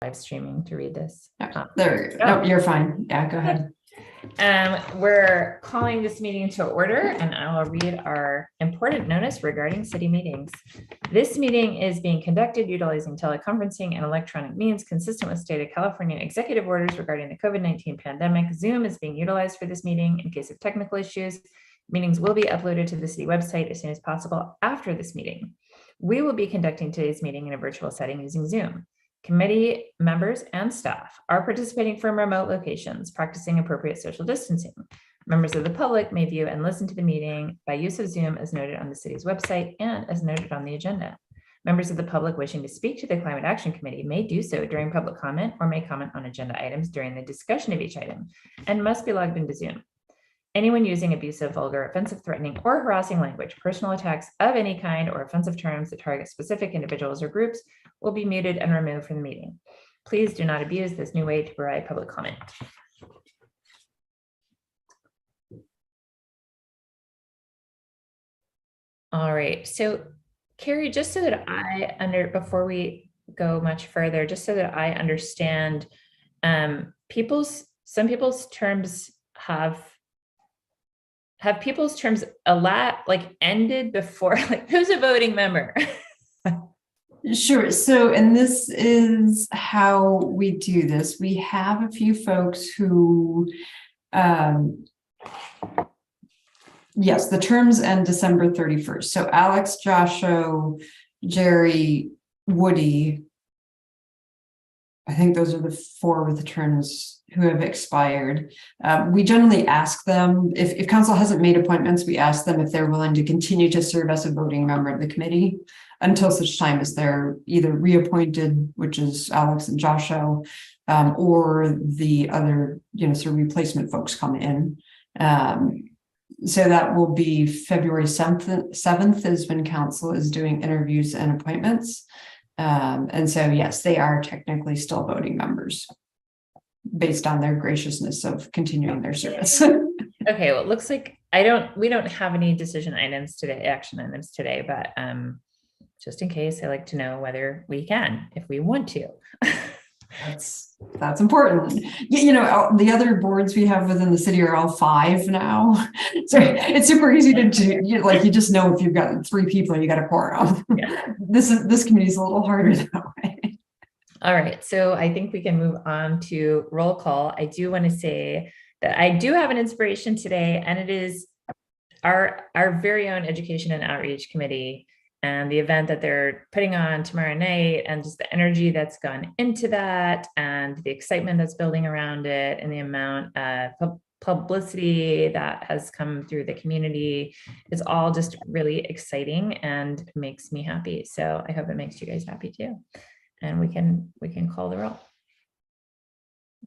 live streaming to read this. There, no, you're fine. Yeah, go ahead. We're calling this meeting to order, and I will read our important notice regarding city meetings. This meeting is being conducted utilizing teleconferencing and electronic means consistent with state of California executive orders regarding the COVID-19 pandemic. Zoom is being utilized for this meeting. In case of technical issues, meetings will be uploaded to the city website as soon as possible after this meeting. We will be conducting today's meeting in a virtual setting using Zoom. Committee members and staff are participating from remote locations, practicing appropriate social distancing. Members of the public may view and listen to the meeting by use of Zoom as noted on the city's website and as noted on the agenda. Members of the public wishing to speak to the Climate Action Committee may do so during public comment or may comment on agenda items during the discussion of each item and must be logged into Zoom. Anyone using abusive, vulgar, offensive, threatening, or harassing language, personal attacks of any kind, or offensive terms that target specific individuals or groups will be muted and removed from the meeting. Please do not abuse this new way to provide public comment. All right, so Carrie, just so that before we go much further, just so that I understand, some people's terms have people's terms ended before, like, who's a voting member? Sure. So, and this is how we do this. We have a few folks who, yes, the terms end December 31st. So Alex, Joshua, Jerry, Woody, I think those are the four with the terms who have expired. We generally ask them, if council hasn't made appointments, we ask them if they're willing to continue to serve as a voting member of the committee until such time as they're either reappointed, which is Alex and Joshua, or the other, sort of replacement folks come in. So that will be February 7th is when council is doing interviews and appointments. And so, yes, they are technically still voting members based on their graciousness of continuing their service. Okay, well, it looks like we don't have any decision items today, action items today, but just in case, I like to know whether we can, if we want to. That's important. The other boards we have within the city are all 5 now. So it's super easy to do. You just know if you've got 3 people and you got a quorum. Yeah. This committee is a little harder that way. All right, so I think we can move on to roll call. I do want to say that I do have an inspiration today, and it is our very own education and outreach committee and the event that they're putting on tomorrow night, and just the energy that's gone into that and the excitement that's building around it and the amount of publicity that has come through the community. It's all just really exciting and makes me happy. So I hope it makes you guys happy too. And we can call the roll.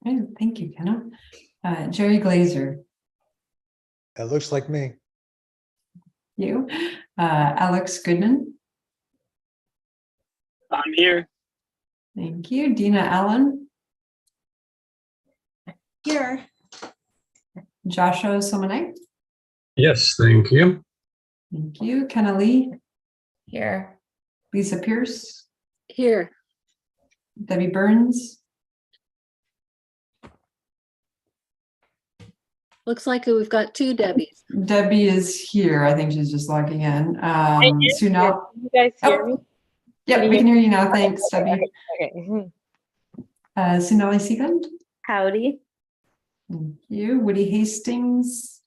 Okay, thank you, Kenna. Jerry Glazer. That looks like me. You. Alex Goodman. I'm here. Thank you. Dina Allen. Here. Joshua Somanite. Yes, thank you. Thank you. Kenna Lee. Here. Lisa Pierce. Here. Debbie Burns. Looks like we've got 2 Debbies. Debbie is here. I think she's just logging in. Sunal. You guys hear me? Yep, we can hear you now. Thanks, Debbie. Okay. Sunali Seagund. Howdy. Thank you. Woody Hastings.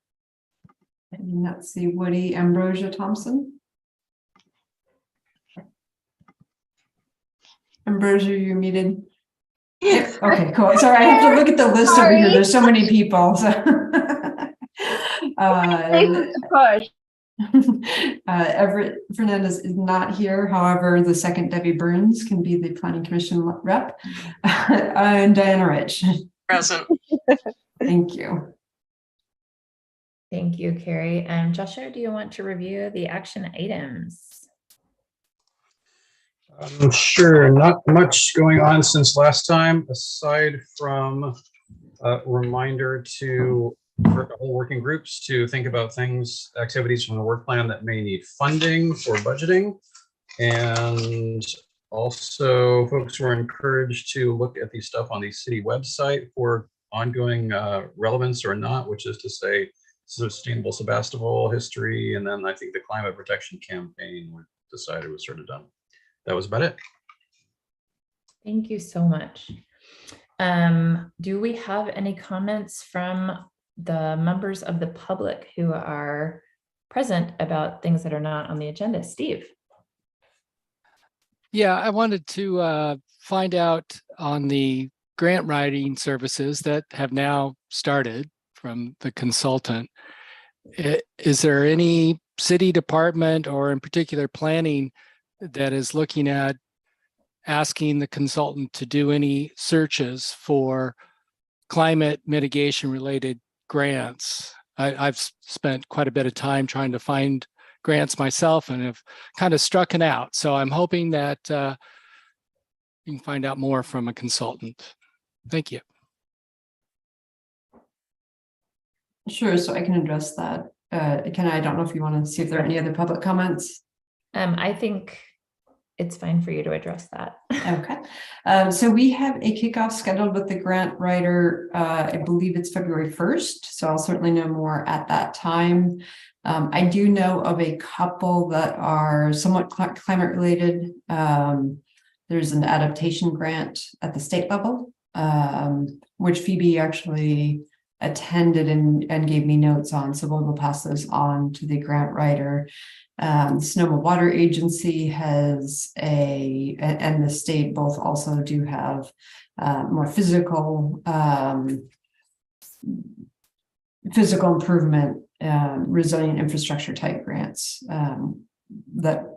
I did not see Woody. Ambrosia Thompson. Ambrosia, you're muted. Yep. Okay, cool. Sorry, I have to look at the list over here. There's so many people. So. Everett Fernandez is not here. However, the second Debbie Burns can be the Planning Commission rep. And Diana Rich. Present. Thank you. Thank you, Carrie. Joshua, do you want to review the action items? Sure, not much going on since last time, aside from a reminder to all working groups to think about activities from the work plan that may need funding for budgeting, and Also, folks were encouraged to look at the stuff on the city website for ongoing relevance or not, which is to say sustainable Sebastopol history. And then I think the climate protection campaign we decided was sort of done. That was about it. Thank you so much. Do we have any comments from the members of the public who are present about things that are not on the agenda? Steve? Yeah, I wanted to find out on the grant writing services that have now started from the consultant. Is there any city department or in particular planning that is looking at asking the consultant to do any searches for climate mitigation related grants? I've spent quite a bit of time trying to find grants myself and have kind of struck it out. So I'm hoping that you can find out more from a consultant. Thank you. Sure, so I can address that. I don't know if you want to see if there are any other public comments. I think it's fine for you to address that. Okay, so we have a kickoff scheduled with the grant writer. I believe it's February 1st, so I'll certainly know more at that time. I do know of a couple that are somewhat climate related. There's an adaptation grant at the state level, which Phoebe actually attended and gave me notes on, so we'll pass those on to the grant writer. Sonoma Water Agency has and the state both also do have more physical improvement, resilient infrastructure type grants that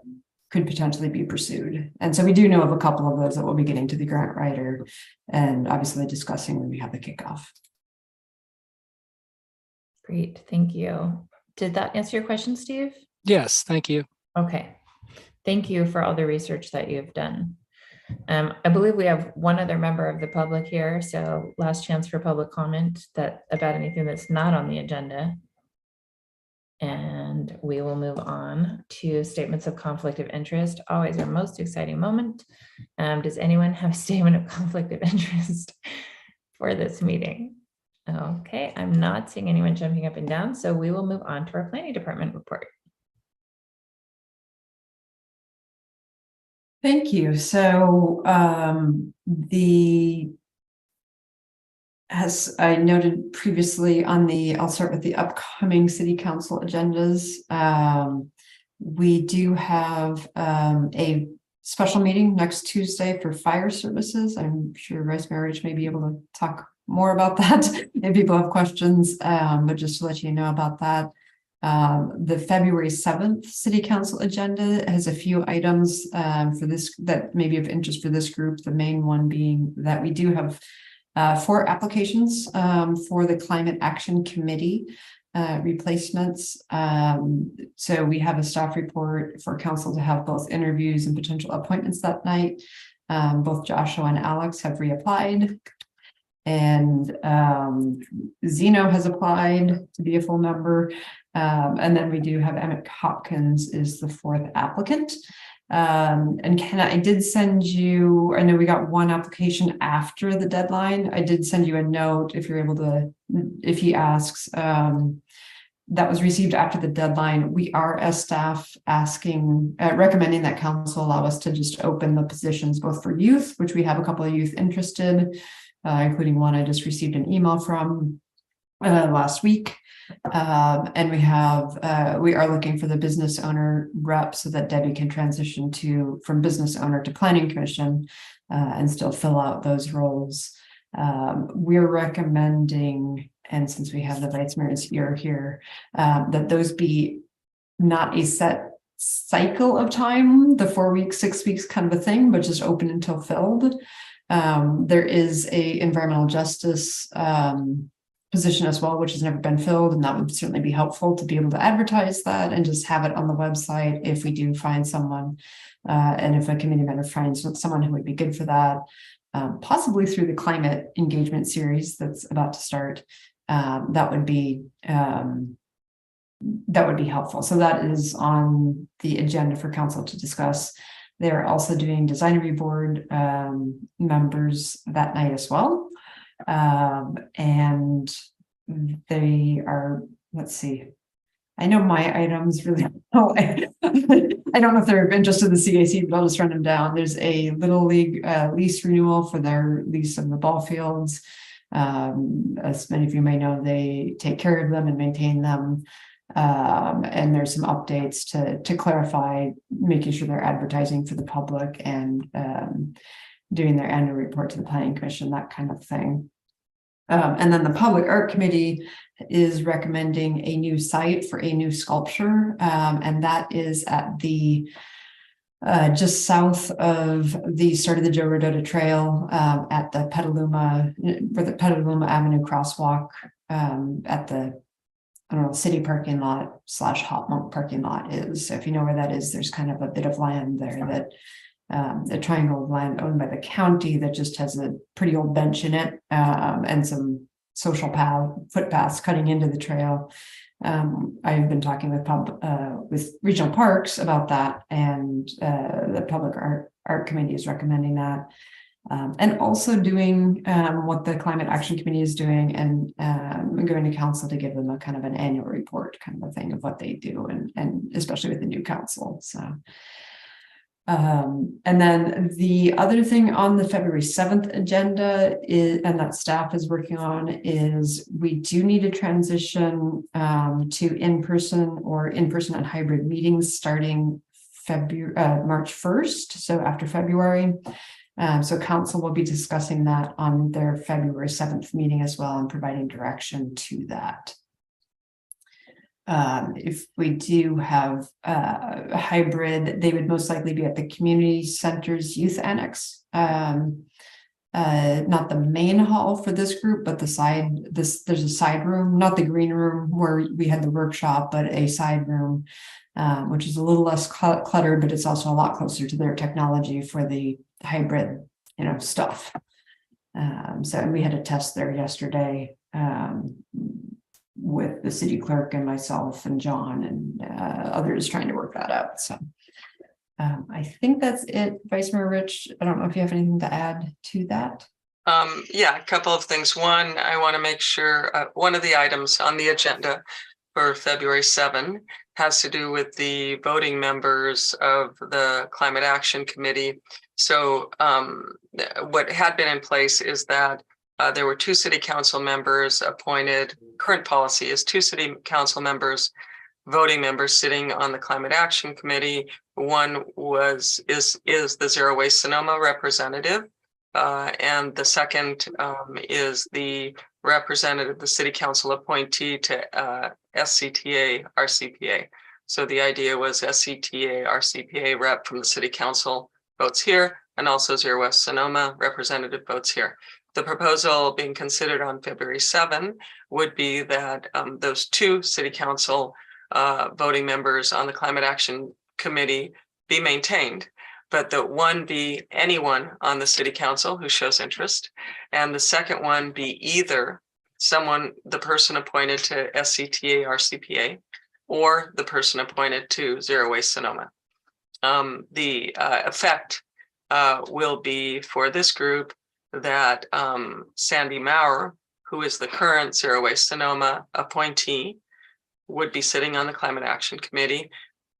could potentially be pursued. And so we do know of a couple of those that we'll be getting to the grant writer and obviously discussing when we have the kickoff. Great, thank you. Did that answer your question, Steve? Yes, thank you. Okay, thank you for all the research that you've done. I believe we have one other member of the public here, so last chance for public comment about anything that's not on the agenda. And we will move on to statements of conflict of interest, always our most exciting moment. Does anyone have a statement of conflict of interest for this meeting? Okay, I'm not seeing anyone jumping up and down, so we will move on to our planning department report. Thank you. So as I noted previously I'll start with the upcoming city council agendas. We do have a special meeting next Tuesday for fire services. I'm sure Vice Mayor Rich may be able to talk more about that if people have questions, but just to let you know about that. The February 7th city council agenda has a few items for this that may be of interest for this group. The main one being that we do have 4 applications for the Climate Action Committee replacements. So we have a staff report for council to have both interviews and potential appointments that night. Both Joshua and Alex have reapplied. And Zeno has applied to be a full member. And then we do have Emmett Hopkins is the 4th applicant. And Ken, I did send you, I know we got one application after the deadline. I did send you a note if you're able to, if he asks, that was received after the deadline. We are as staff recommending that council allow us to just open the positions both for youth, which we have a couple of youth interested, including one I just received an email from last week. And we are looking for the business owner rep so that Debbie can transition from business owner to planning commission and still fill out those roles. We're recommending, and since we have the vice mayor's ear here, that those be not a set cycle of time, the 4 weeks, 6 weeks kind of a thing, but just open until filled. There is a environmental justice position as well, which has never been filled, and that would certainly be helpful to be able to advertise that and just have it on the website if we do find someone, and if a committee member finds someone who would be good for that, possibly through the climate engagement series that's about to start. That would be helpful. So that is on the agenda for council to discuss. They're also doing design review board members that night as well. And they are, let's see. I know my items really well. I don't know if they're of interest to the CAC, but I'll just run them down. There's a Little League lease renewal for their lease of the ball fields. As many of you may know, they take care of them and maintain them. And there's some updates to clarify, making sure they're advertising for the public and doing their annual report to the Planning Commission, that kind of thing. And then the Public Art Committee is recommending a new site for a new sculpture, and that is at the just south of the start of the Joe Rodota Trail, at the Petaluma, where the Petaluma Avenue crosswalk, at the, I don't know, city parking lot / Hot Monk parking lot is. So if you know where that is, there's kind of a bit of land there that a triangle of land owned by the county that just has a pretty old bench in it, and some social footpaths cutting into the trail. I've been talking with regional parks about that, and the Public Art Committee is recommending that. And also doing what the Climate Action Committee is doing, and going to council to give them a kind of an annual report kind of a thing of what they do, and especially with the new council. So and then the other thing on the February 7th agenda is, and that staff is working on, is we do need to transition to in-person and hybrid meetings starting March 1st. So after February. So council will be discussing that on their February 7th meeting as well, and providing direction to that. If we do have a hybrid, they would most likely be at the community center's youth annex. Not the main hall for this group, but the side, there's a side room, not the green room where we had the workshop, but a side room, which is a little less cluttered, but it's also a lot closer to their technology for the hybrid, stuff. So we had a test there yesterday, with the city clerk and myself and John and others trying to work that out. So I think that's it. Vice Mayor Rich, I don't know if you have anything to add to that. Yeah, a couple of things. One, I want to make sure one of the items on the agenda for February 7 has to do with the voting members of the Climate Action Committee. So what had been in place is that there were 2 city council members appointed. Current policy is 2 city council members, voting members sitting on the Climate Action Committee. One is the Zero Waste Sonoma representative, and the second is the representative, the city council appointee to SCTA RCPA. So the idea was SCTA RCPA rep from the city council votes here, and also Zero Waste Sonoma representative votes here. The proposal being considered on February 7 would be that those 2 city council voting members on the Climate Action Committee be maintained, but that one be anyone on the city council who shows interest, and the second one be either the person appointed to SCTA RCPA or the person appointed to Zero Waste Sonoma. The effect will be for this group that Sandy Maurer, who is the current Zero Waste Sonoma appointee, would be sitting on the Climate Action Committee.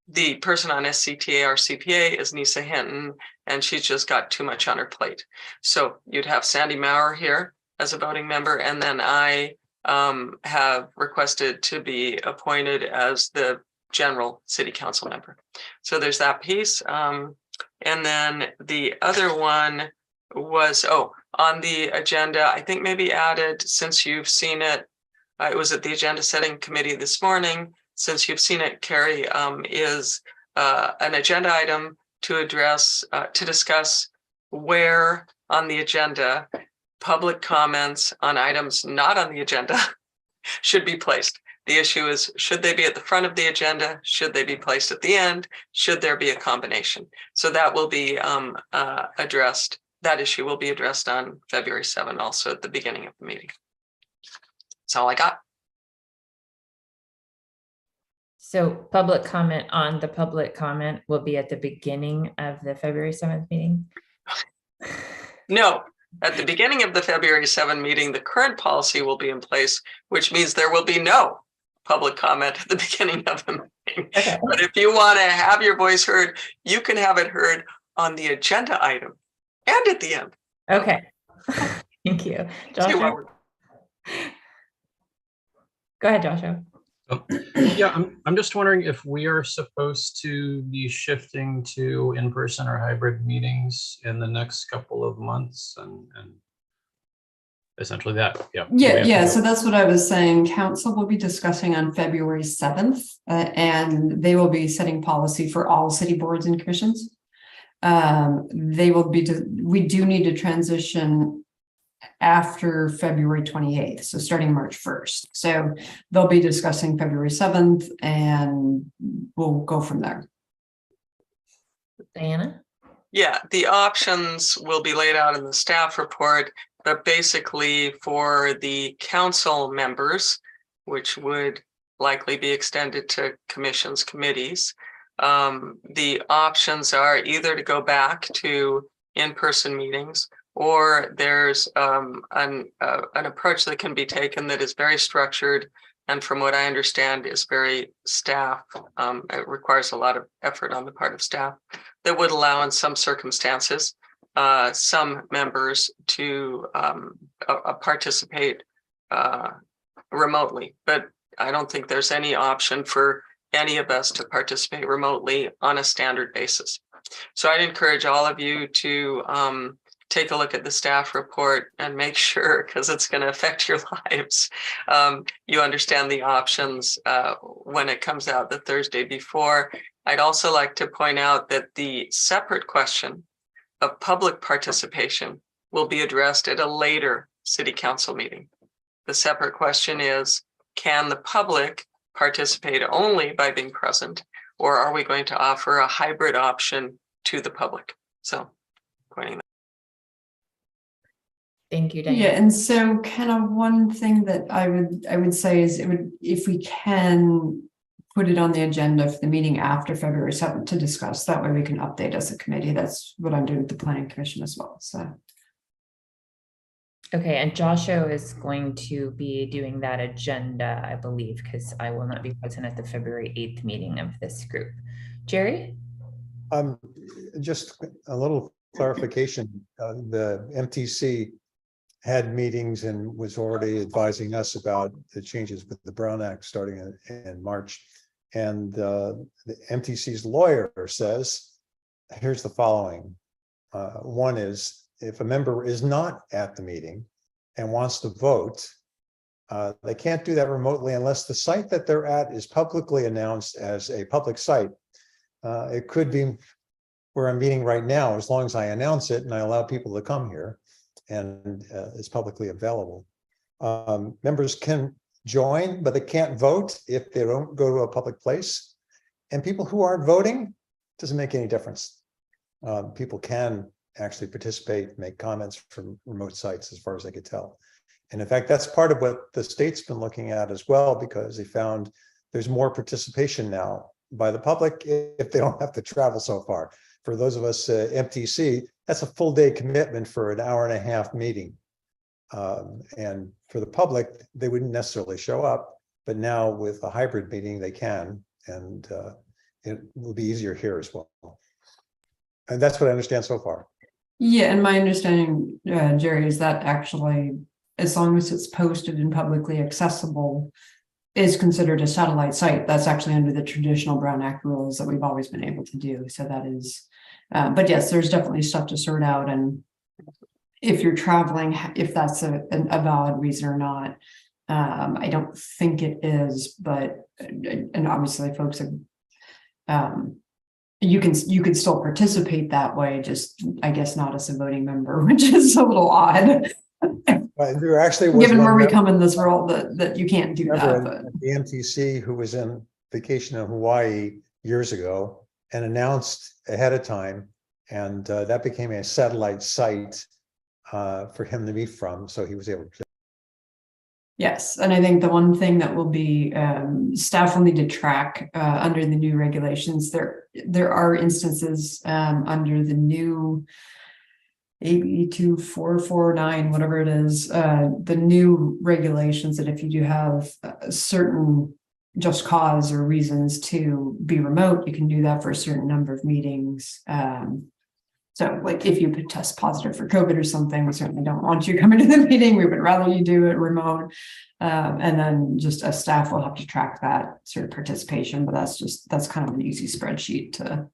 The person on SCTA RCPA is Nisa Hinton, and she's just got too much on her plate. So you'd have Sandy Maurer here as a voting member, and then I have requested to be appointed as the general city council member. So there's that piece. And then the other one was, on the agenda, I think maybe added, since you've seen it, it was at the agenda setting committee this morning. Since you've seen it, Carrie, is an agenda item to discuss where on the agenda public comments on items not on the agenda should be placed. The issue is, should they be at the front of the agenda? Should they be placed at the end? Should there be a combination? So that will be addressed. That issue will be addressed on February 7, also at the beginning of the meeting. That's all I got. So public comment on the public comment will be at the beginning of the February 7th meeting? No, at the beginning of the February 7 meeting, the current policy will be in place, which means there will be no public comment at the beginning of the meeting. Okay. But if you want to have your voice heard, you can have it heard on the agenda item and at the end. Okay. Thank you. See Joshua? what we're- Go ahead, Joshua. Yeah, I'm just wondering if we are supposed to be shifting to in-person or hybrid meetings in the next couple of months and essentially that, yeah. Yeah, so that's what I was saying. Council will be discussing on February 7th, and they will be setting policy for all city boards and commissions. We do need to transition after February 28th, so starting March 1st. So they'll be discussing February 7th, and we'll go from there. Diana? Yeah, the options will be laid out in the staff report, but basically for the council members, which would likely be extended to commissions, committees, the options are either to go back to in-person meetings, or there's an approach that can be taken that is very structured, and from what I understand is very staff. It requires a lot of effort on the part of staff that would allow in some circumstances some members to participate remotely, but I don't think there's any option for any of us to participate remotely on a standard basis. So I'd encourage all of you to take a look at the staff report and make sure, because it's going to affect your lives, you understand the options when it comes out the Thursday before. I'd also like to point out that the separate question of public participation will be addressed at a later city council meeting. The separate question is, can the public participate only by being present, or are we going to offer a hybrid option to the public? So pointing that. Thank you, Diana. Yeah, and so kind of one thing that I would say is if we can put it on the agenda for the meeting after February 7th to discuss, that way we can update as a committee. That's what I'm doing with the planning commission as well. So Okay, and Joshua is going to be doing that agenda, I believe, because I will not be present at the February 8th meeting of this group. Jerry? Just a little clarification. The MTC had meetings and was already advising us about the changes with the Brown Act starting in March. And the MTC's lawyer says, here's the following. One is, if a member is not at the meeting and wants to vote, they can't do that remotely unless the site that they're at is publicly announced as a public site. It could be where I'm meeting right now, as long as I announce it and I allow people to come here and it's publicly available. Members can join, but they can't vote if they don't go to a public place. And people who aren't voting, doesn't make any difference. People can actually participate, make comments from remote sites as far as I could tell. And in fact, that's part of what the state's been looking at as well, because they found there's more participation now by the public if they don't have to travel so far. For those of us MTC, that's a full day commitment for an hour-and-a-half meeting. And for the public, they wouldn't necessarily show up, but now with a hybrid meeting, they can, and it will be easier here as well. And that's what I understand so far. yeah, and my understanding, Jerry, is that actually, as long as it's posted and publicly accessible, is considered a satellite site. That's actually under the traditional Brown Act rules that we've always been able to do. So that is, but yes, there's definitely stuff to sort out. And if you're traveling, if that's a valid reason or not, I don't think it is, but, and obviously folks have, you can still participate that way, just I guess not as a voting member, which is a little odd. But there actually was Given one where we member come in this world, that you can't do that. But. at the MTC who was in vacation in Hawaii years ago and announced ahead of time, and that became a satellite site for him to be from, so he was able to Yes, and I think the one thing that will be, staff will need to track, under the new regulations, there are instances, under the new AB 2449, whatever it is, the new regulations that if you do have a certain just cause or reasons to be remote, you can do that for a certain number of meetings. So like if you could test positive for COVID or something, we certainly don't want you coming to the meeting. We would rather you do it remote. And then just a staff will have to track that sort of participation, but that's kind of an easy spreadsheet to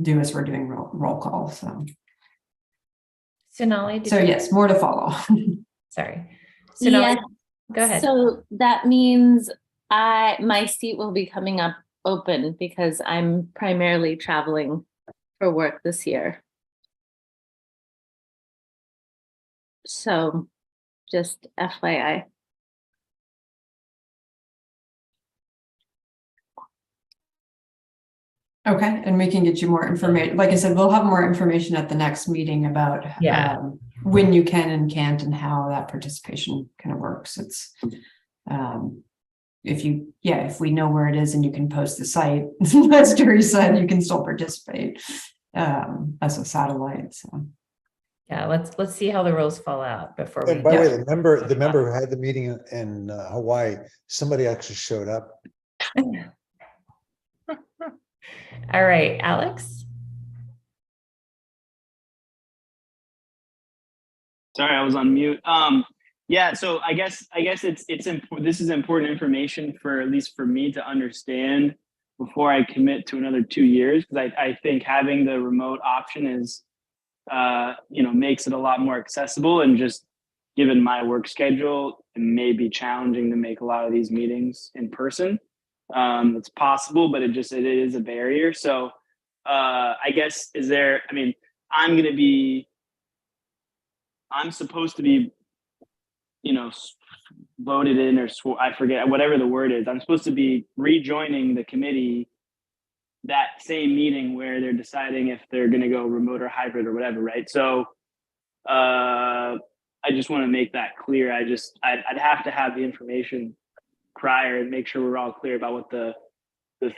do as we're doing roll call. So Sonali, yes, more to follow. sorry. Sonali, Yeah, go ahead. so that means my seat will be coming up open because I'm primarily traveling for work this year. So just FYI. Okay, and we can get you more information. Like I said, we'll have more information at the next meeting about Yeah. when you can and can't and how that participation kind of works. It's if we know where it is and you can post the site, as Jerry said, you can still participate as a satellite. So Yeah, let's see how the rules fall out before we. And by the way, the member who had the meeting in Hawaii, somebody actually showed up. All right, Alex. Sorry, I was on mute. Yeah, so I guess it's important. This is important information for at least for me to understand before I commit to another 2 years, because I think having the remote option is, makes it a lot more accessible, and just given my work schedule, it may be challenging to make a lot of these meetings in person. It's possible, but it is a barrier. So I guess I'm supposed to be, voted in or I forget, whatever the word is. I'm supposed to be rejoining the committee that same meeting where they're deciding if they're going to go remote or hybrid or whatever, right? So I just want to make that clear. I'd have to have the information prior and make sure we're all clear about what the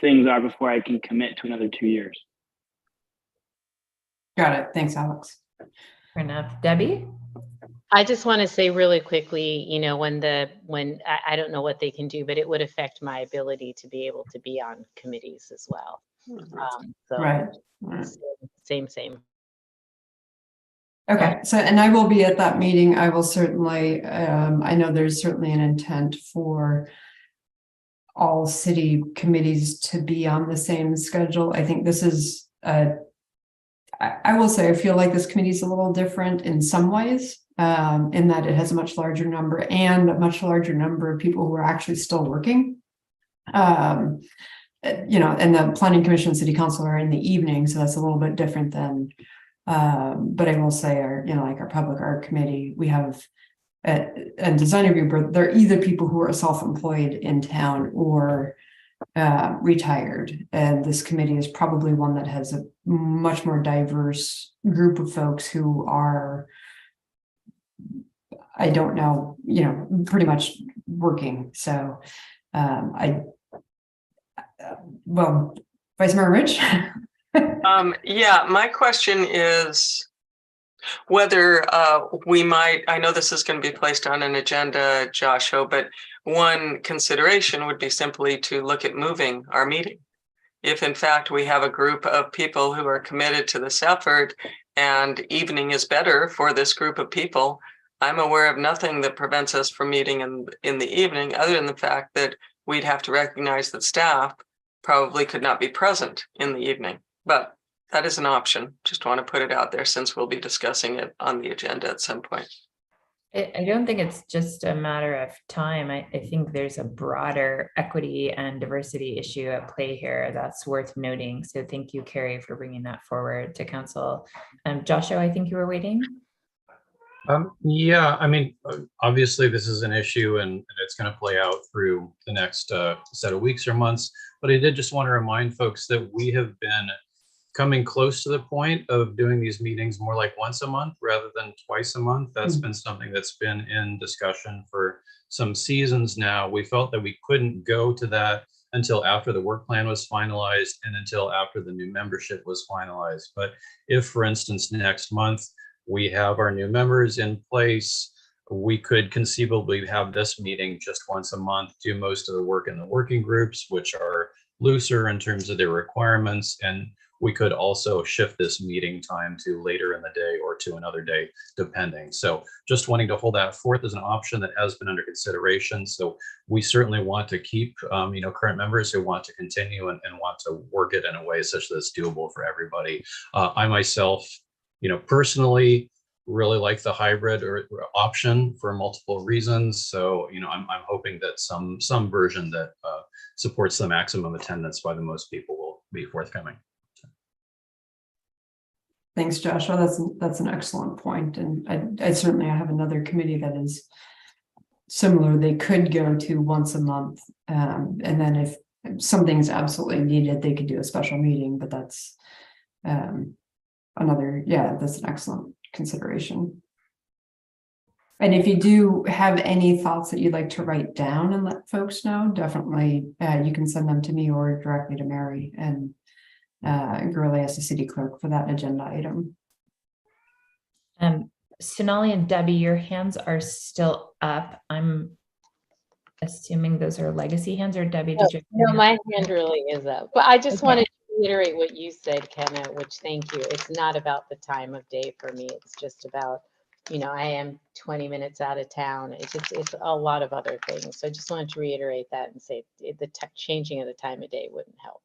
things are before I can commit to another 2 years. got it. Thanks, Alex. Fair enough. Debbie? I just want to say really quickly, when I don't know what they can do, but it would affect my ability to be able to be on committees as well. So Right. same. Okay, so, and I will be at that meeting. I will certainly, I know there's certainly an intent for all city committees to be on the same schedule. I think this is, I will say, I feel like this committee is a little different in some ways, in that it has a much larger number and a much larger number of people who are actually still working. And the planning commission and city council are in the evening, so that's a little bit different than, but I will say our public art committee, we have and design review board, they're either people who are self-employed in town or retired. And this committee is probably one that has a much more diverse group of folks who are, I don't know, pretty much working. So Vice Mayor Rich. Yeah, my question is whether we might, I know this is going to be placed on an agenda, Joshua, but one consideration would be simply to look at moving our meeting. If in fact we have a group of people who are committed to this effort and evening is better for this group of people, I'm aware of nothing that prevents us from meeting in the evening, other than the fact that we'd have to recognize that staff probably could not be present in the evening. But that is an option. Just want to put it out there since we'll be discussing it on the agenda at some point. I don't think it's just a matter of time. I think there's a broader equity and diversity issue at play here that's worth noting. So thank you, Carrie, for bringing that forward to council. Joshua, I think you were waiting. Yeah, obviously this is an issue and it's going to play out through the next set of weeks or months. But I did just want to remind folks that we have been coming close to the point of doing these meetings more like once a month rather than twice a month. That's been something that's been in discussion for some seasons now, we felt that we couldn't go to that until after the work plan was finalized and until after the new membership was finalized. But if, for instance, next month we have our new members in place, we could conceivably have this meeting just once a month, do most of the work in the working groups, which are looser in terms of their requirements. And we could also shift this meeting time to later in the day or to another day, depending. So just wanting to hold that forth as an option that has been under consideration. So we certainly want to keep, current members who want to continue and want to work it in a way such that it's doable for everybody. I myself, personally really like the hybrid or option for multiple reasons. So, I'm hoping that some version that supports the maximum attendance by the most people will be forthcoming. Thanks, Joshua. That's an excellent point. And I certainly have another committee that is similar. They could go to once a month. And then if something's absolutely needed, they could do a special meeting, but that's that's an excellent consideration. And if you do have any thoughts that you'd like to write down and let folks know, definitely you can send them to me or directly to Mary and Gurley as the city clerk for that agenda item. Sonali and Debbie, your hands are still up. I'm assuming those are legacy hands, or Debbie, did you? No, my hand really is up. But I just wanted to reiterate what you said, Kenna, which thank you. It's not about the time of day for me. It's just about, I am 20 minutes out of town. It's a lot of other things. So I just wanted to reiterate that and say the changing of the time of day wouldn't help.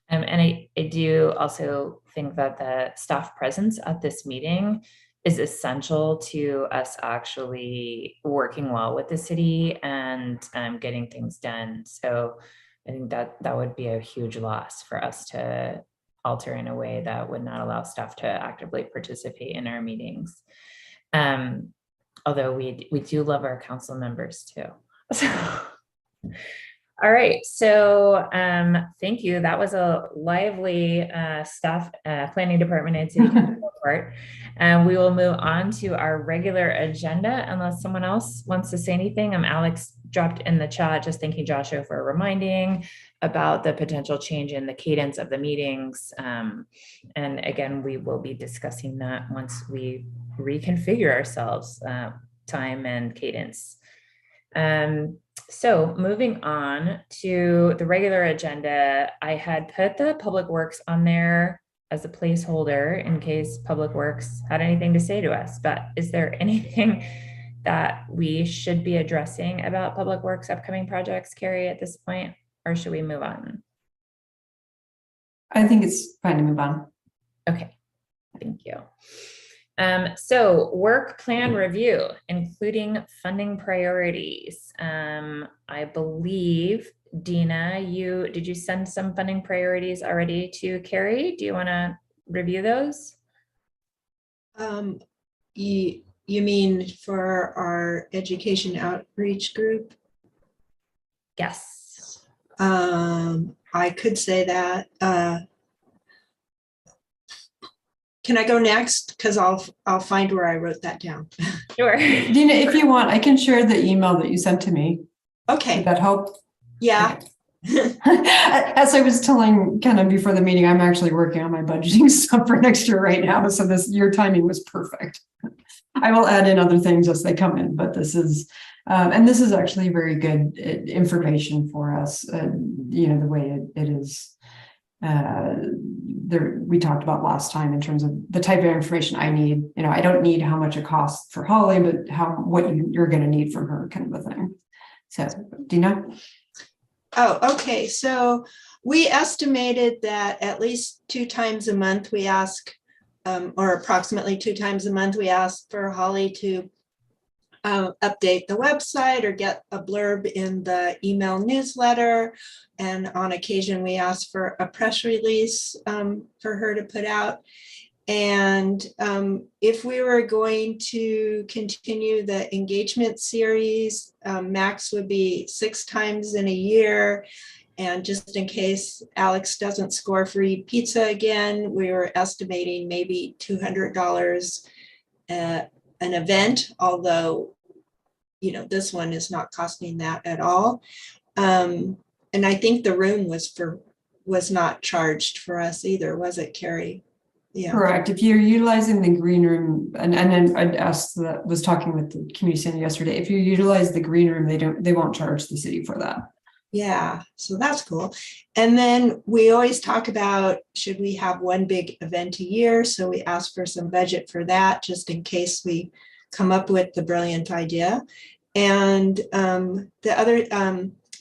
And I do also think that the staff presence at this meeting is essential to us actually working well with the city and getting things done. So I think that would be a huge loss for us to alter in a way that would not allow staff to actively participate in our meetings. Although we do love our council members too. All right, so thank you. That was a lively staff planning department and city council report. And we will move on to our regular agenda unless someone else wants to say anything. Alex dropped in the chat, just thanking Joshua for reminding about the potential change in the cadence of the meetings. And again, we will be discussing that once we reconfigure ourselves, time and cadence. So moving on to the regular agenda, I had put the Public Works on there as a placeholder in case Public Works had anything to say to us. But is there anything that we should be addressing about Public Works upcoming projects, Carrie, at this point, or should we move on? I think it's fine to move on. Okay, thank you. So work plan review, including funding priorities. I believe, Dina, did you send some funding priorities already to Carrie? Do you want to review those? You mean for our education outreach group? Yes. I could say that. Can I go next? Because I'll find where I wrote that down. Sure. Dina, if you want, I can share the email that you sent to me. Okay. Would that help? Yeah. As I was telling Kenna before the meeting, I'm actually working on my budgeting stuff for next year right now. So your timing was perfect. I will add in other things as they come in, but this is, and this is actually very good information for us. The way it is. We talked about last time in terms of the type of information I need. I don't need how much it costs for Holly, but what you're going to need from her, kind of a thing. So, Dina. Oh, okay. So we estimated that at least 2 times a month we ask, or approximately 2 times a month we ask for Holly to update the website or get a blurb in the email newsletter. And on occasion, we ask for a press release for her to put out. And if we were going to continue the engagement series, max would be 6 times in a year. And just in case Alex doesn't score free pizza again, we were estimating maybe $200 an event, although this one is not costing that at all. And I think the room was not charged for us either, was it, Carrie? Yeah. Correct. If you're utilizing the green room, and then I'd asked that, was talking with the community center yesterday, if you utilize the green room, they won't charge the city for that. Yeah, so that's cool. And then we always talk about, should we have one big event a year? So we asked for some budget for that, just in case we come up with the brilliant idea. And the other,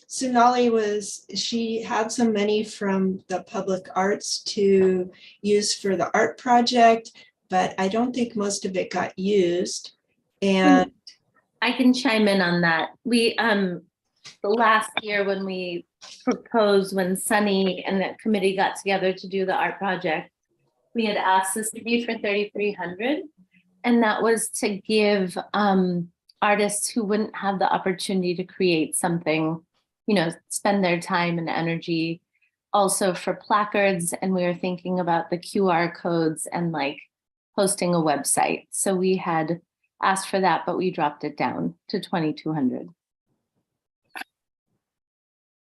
Sonali she had some money from the public arts to use for the art project, but I don't think most of it got used. And I can chime in on that. We, the last year when we proposed, when Sunny and the committee got together to do the art project, we had asked this to be for 3,300. And that was to give artists who wouldn't have the opportunity to create something, spend their time and energy, also for placards. And we were thinking about the QR codes and like hosting a website. So we had asked for that, but we dropped it down to 2,200.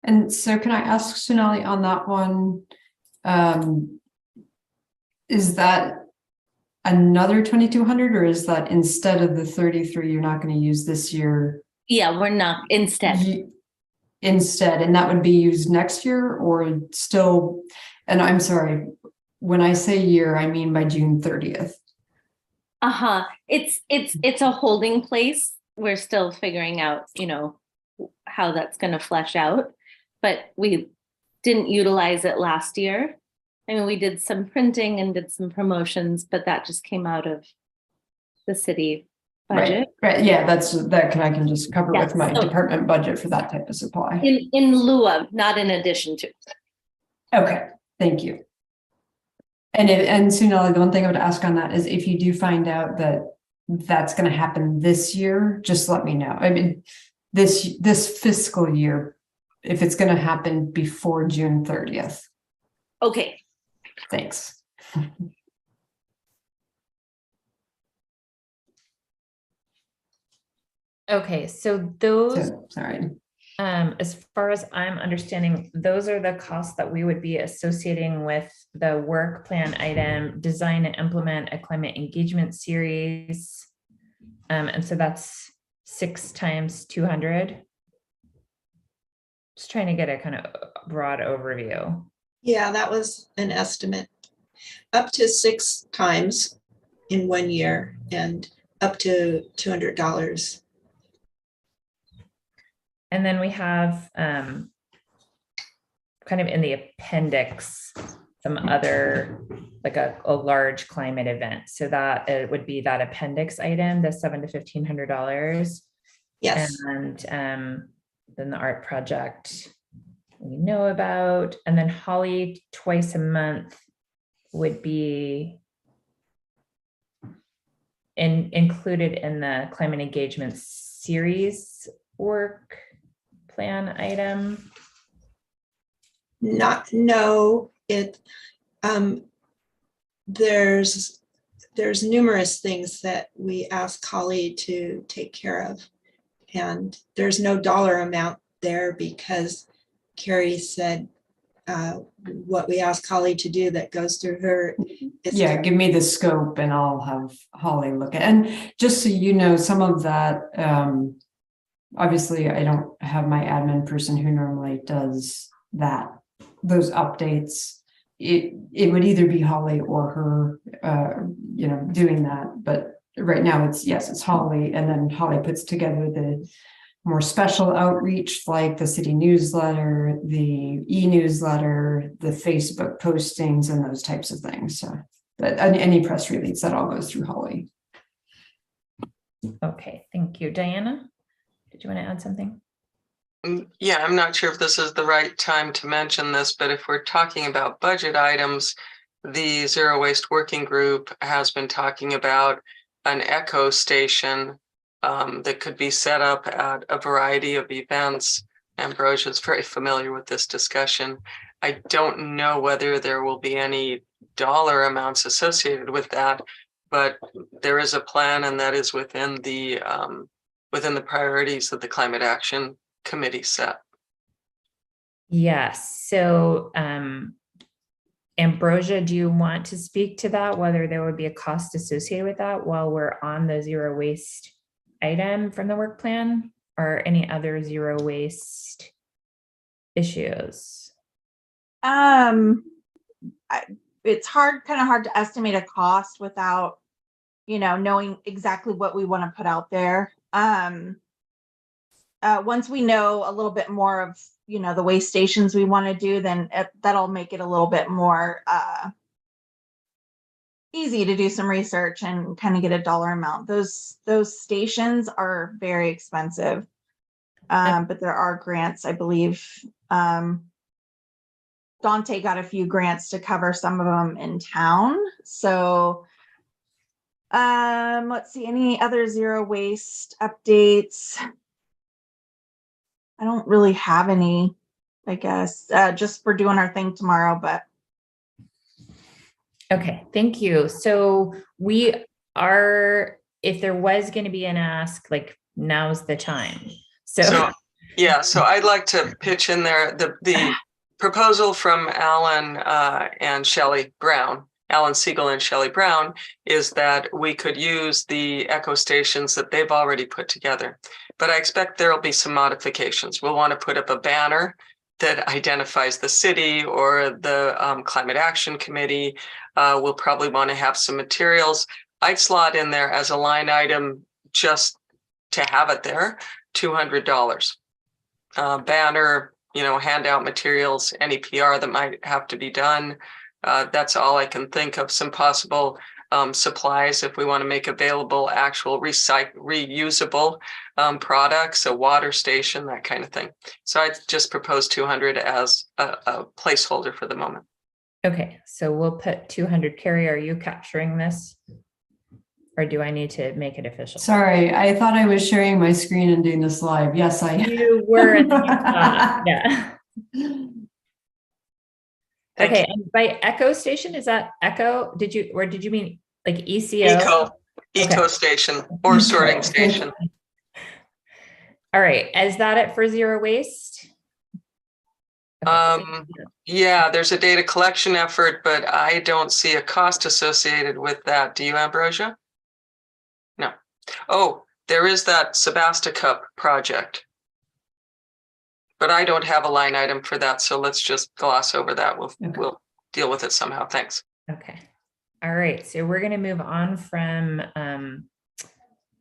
And so can I ask Sonali on that one, is that another 2,200 or is that instead of the 33 you're not going to use this year? Yeah, we're not, instead. Instead, and that would be used next year or still, and I'm sorry, when I say year, I mean by June 30th. It's a holding place. We're still figuring out, how that's going to flesh out, but we didn't utilize it last year. I mean, we did some printing and did some promotions, but that just came out of the city budget. Right. Yeah, I can just cover Yes, with my so- department budget for that type of supply. In lieu of, not in addition to. Okay, thank you. And Sonali, the one thing I would ask on that is if you do find out that that's going to happen this year, just let me know. I mean, this fiscal year, if it's going to happen before June 30th. Okay. Thanks. Okay, so those, Sorry. as far as I'm understanding, those are the costs that we would be associating with the work plan item, design and implement a climate engagement series. And so that's 6 times 200. Just trying to get a kind of broad overview. yeah, that was an estimate. Up to 6 times in 1 year and up to $200. And then we have kind of in the appendix, some other, like a large climate event. So that it would be that appendix item, the $700 to $1,500. Yes. And then the art project we know about. And then Holly twice a month would be included in the climate engagement series work plan item. No, there's numerous things that we ask Holly to take care of. And there's no dollar amount there because Carrie said what we ask Holly to do that goes through her. Yeah, give me the scope and I'll have Holly look at. And just so you know, some of that, obviously I don't have my admin person who normally does those updates. It would either be Holly or her, doing that. But right now it's Holly, and then Holly puts together the more special outreach like the city newsletter, the e-newsletter, the Facebook postings, and those types of things. So, but any press release, that all goes through Holly. Okay, thank you. Diana, did you want to add something? Yeah, I'm not sure if this is the right time to mention this, but if we're talking about budget items, the Zero Waste Working Group has been talking about an echo station that could be set up at a variety of events. Ambrosia is very familiar with this discussion. I don't know whether there will be any dollar amounts associated with that, but there is a plan, and that is within the within the priorities that the Climate Action Committee set. Yes, so Ambrosia, do you want to speak to that, whether there would be a cost associated with that while we're on the zero waste item from the work plan, or any other zero waste issues? It's kind of hard to estimate a cost without, knowing exactly what we want to put out there. Once we know a little bit more of, the waste stations we want to do, then that'll make it a little bit more easy to do some research and kind of get a dollar amount. Those stations are very expensive, but there are grants, I believe. Dante got a few grants to cover some of them in town. So let's see, any other zero waste updates? I don't really have any, I guess, just for doing our thing tomorrow, but. Okay, thank you. So we are, if there was going to be an ask, like, now's the time. So yeah, so I'd like to pitch in there the proposal from Alan and Shelley Brown, Alan Siegel and Shelley Brown, is that we could use the echo stations that they've already put together. But I expect there'll be some modifications. We'll want to put up a banner that identifies the city or the Climate Action Committee. We'll probably want to have some materials. I'd slot in there as a line item just to have it there, $200. Banner, handout materials, any PR that might have to be done. That's all I can think of. Some possible supplies if we want to make available actual reusable products, a water station, that kind of thing. So I just propose 200 as a placeholder for the moment. okay, so we'll put 200. Carrie, are you capturing this? Or do I need to make it official? Sorry, I thought I was sharing my screen and doing this live. Yes, I am. You were, and then you stopped. Yeah. Thank Okay, and by echo station, is that echo? Did you mean like ECO? Eco station or sorting station. All right, is that it for zero waste? Okay. Yeah, there's a data collection effort, but I don't see a cost associated with that. Do you, Ambrosia? No. Oh, there is that Sebasticup project. But I don't have a line item for that, so let's just gloss over that. We'll deal with it somehow. Thanks. Okay. All right, so we're going to move on from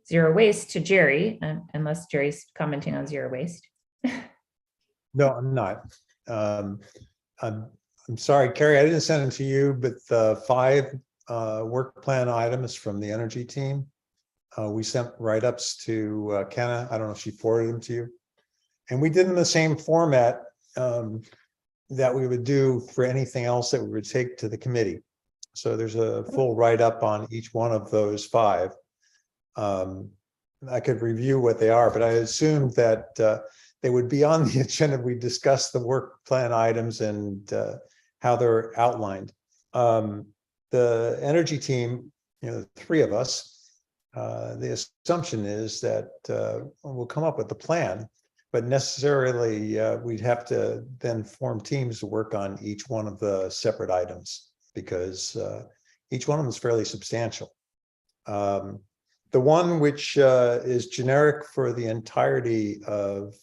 zero waste to Jerry, unless Jerry's commenting on zero waste. No, I'm not. I'm sorry, Carrie, I didn't send them to you, but the 5 work plan items from the energy team, we sent write-ups to Kenna. I don't know if she forwarded them to you. And we did in the same format that we would do for anything else that we would take to the committee. So there's a full write-up on each one of those 5. I could review what they are, but I assumed that they would be on the agenda. We discussed the work plan items and how they're outlined. The energy team, the 3 of us, the assumption is that we'll come up with a plan, but necessarily we'd have to then form teams to work on each one of the separate items because each one of them is fairly substantial. The one which is generic for the entirety of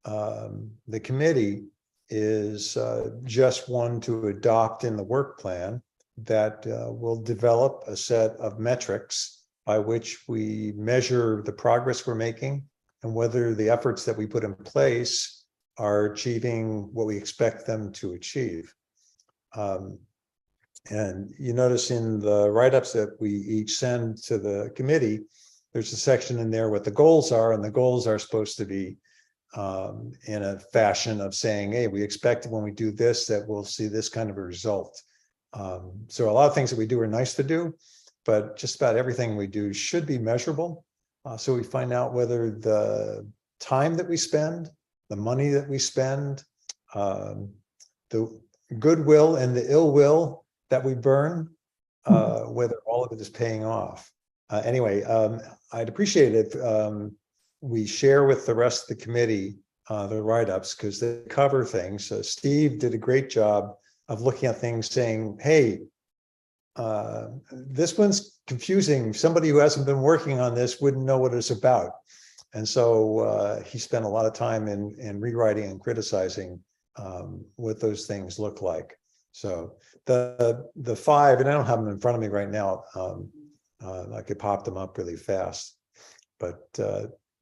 the committee is just one to adopt in the work plan that will develop a set of metrics by which we measure the progress we're making and whether the efforts that we put in place are achieving what we expect them to achieve. And you notice in the write-ups that we each send to the committee, there's a section in there what the goals are, and the goals are supposed to be in a fashion of saying, hey, we expect when we do this, that we'll see this kind of a result. So a lot of things that we do are nice to do, but just about everything we do should be measurable. So we find out whether the time that we spend, the money that we spend, the goodwill and the ill will that we burn, whether all of it is paying off. Anyway, I'd appreciate it if we share with the rest of the committee the write-ups because they cover things. So Steve did a great job of looking at things saying, hey, this one's confusing. Somebody who hasn't been working on this wouldn't know what it's about. And so he spent a lot of time in rewriting and criticizing what those things look like. So the 5, and I don't have them in front of me right now. I could pop them up really fast, but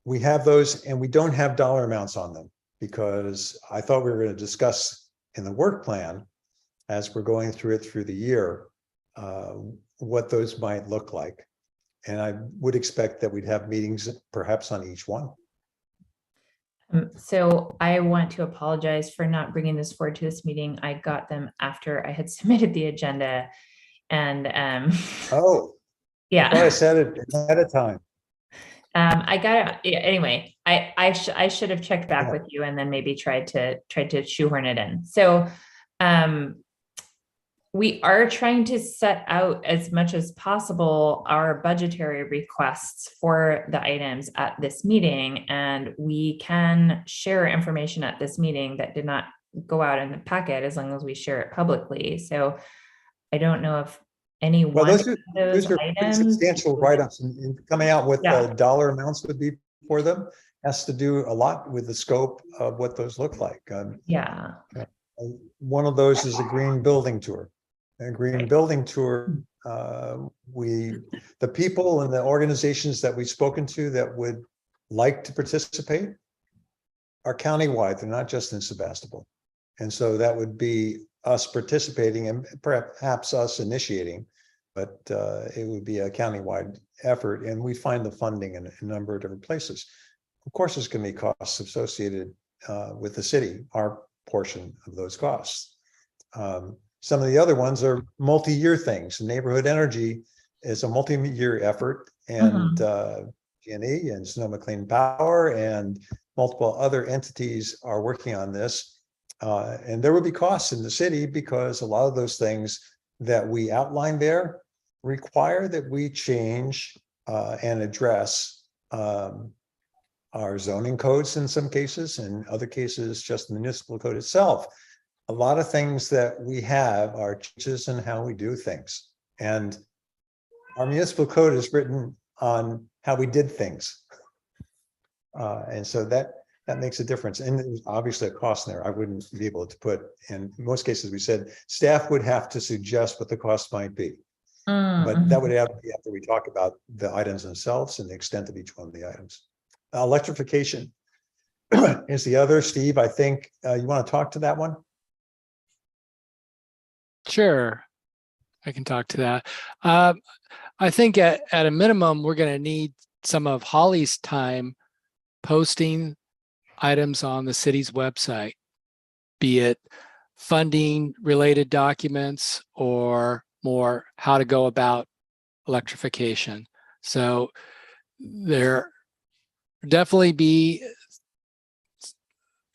we have those, and we don't have dollar amounts on them because I thought we were going to discuss in the work plan as we're going through it through the year, what those might look like. And I would expect that we'd have meetings perhaps on each one. So I want to apologize for not bringing this forward to this meeting. I got them after I had submitted the agenda, and Oh, yeah, I thought I said it ahead of time. I got it anyway. I should have checked back Yeah. with you and then maybe tried to shoehorn it in. So we are trying to set out as much as possible our budgetary requests for the items at this meeting, and we can share information at this meeting that did not go out in the packet as long as we share it publicly. So I don't know if any Well, one those of are those pretty items substantial write-ups, and coming out with Yeah. dollar amounts would be for them has to do a lot with the scope of what those look like. Yeah. One of those is a green building tour. A green building tour, the people and the organizations that we've spoken to that would like to participate are countywide. They're not just in Sebastopol. And so that would be us participating and perhaps us initiating, but it would be a countywide effort. And we find the funding in a number of different places. Of course, there's going to be costs associated with the city, our portion of those costs. Some of the other ones are multi-year things. Neighborhood Energy is a multi-year effort, and G&E and Sonoma Clean Power and multiple other entities are working on this. And there will be costs in the city because a lot of those things that we outlined there require that we change and address our zoning codes in some cases, in other cases, just the municipal code itself. A lot of things that we have are changes in how we do things. And our municipal code is written on how we did things. And so that makes a difference. And there's obviously a cost there. I wouldn't be able to put, in most cases, we said staff would have to suggest what the cost might be. But that would have to be after we talk about the items themselves and the extent of each one of the items. Electrification is the other. Steve, I think you want to talk to that one? Sure, I can talk to that. I think at a minimum, we're going to need some of Holly's time posting items on the city's website, be it funding related documents or more how to go about electrification. So there definitely be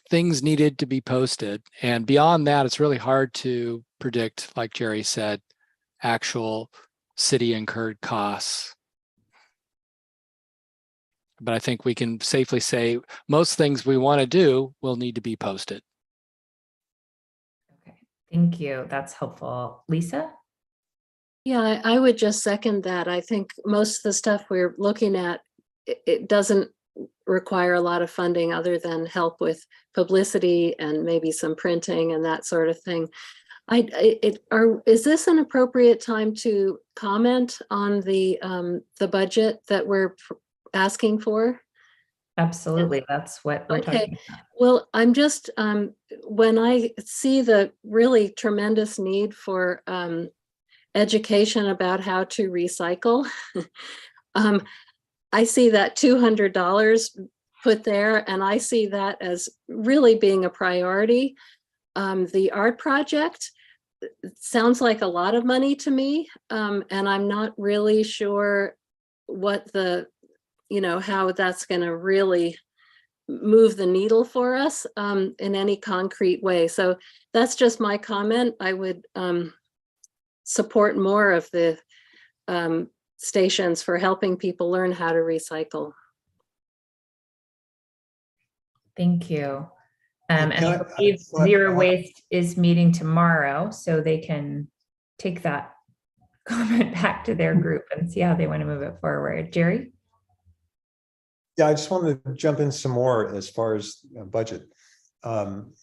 things needed to be posted. And beyond that, it's really hard to predict, like Jerry said, actual city incurred costs. But I think we can safely say most things we want to do will need to be posted. Okay, thank you. That's helpful. Lisa? Yeah, I would just second that. I think most of the stuff we're looking at, it doesn't require a lot of funding other than help with publicity and maybe some printing and that sort of thing. Is this an appropriate time to comment on the budget that we're asking for? Absolutely. That's what we're talking about. Well, I'm just, when I see the really tremendous need for education about how to recycle, I see that $200 put there, and I see that as really being a priority. The art project sounds like a lot of money to me, and I'm not really sure what how that's going to really move the needle for us in any concrete way. So that's just my comment. I would support more of the stations for helping people learn how to recycle. Thank you. Can And I I- believe I- Zero I- Waste is meeting tomorrow, so they can take that comment back to their group and see how they want to move it forward. Jerry? Yeah, I just wanted to jump in some more as far as budget.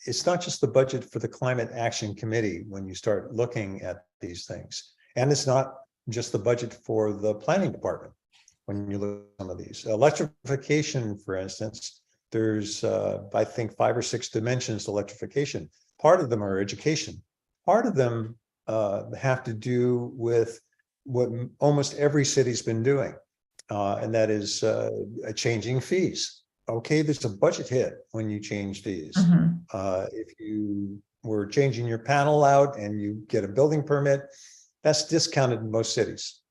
It's not just the budget for the Climate Action Committee when you start looking at these things. And it's not just the budget for the planning department when you look at some of these. Electrification, for instance, there's, I think, 5 or 6 dimensions to electrification. Part of them are education. Part of them have to do with what almost every city's been doing. And that is changing fees. Okay, there's a budget hit when you change fees. If you were changing your panel out and you get a building permit, that's discounted in most cities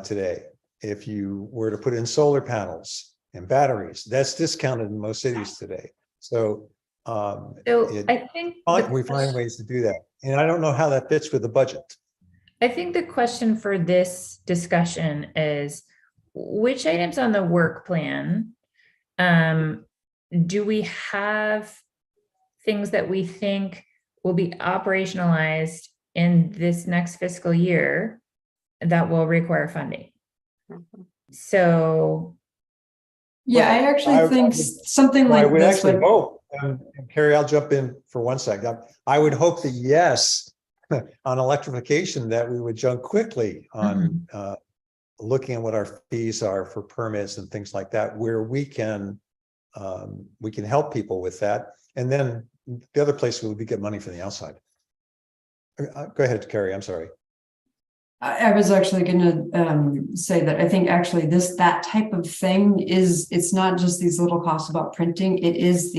today. If you were to put in solar panels and batteries, that's discounted in most cities today. So I think we find ways to do that. And I don't know how that fits with the budget. I think the question for this discussion is which items on the work plan do we have things that we think will be operationalized in this next fiscal year that will require funding? So Yeah, I actually think something I like would this actually would, hope, and Carrie, I'll jump in for 1 second. I would hope that yes, on electrification, that we would jump quickly on looking at what our fees are for permits and things like that, where we can help people with that. And then the other place would be get money from the outside. Go ahead, Carrie, I'm sorry. I was actually going to say that I think actually that type of thing it's not just these little costs about printing. It is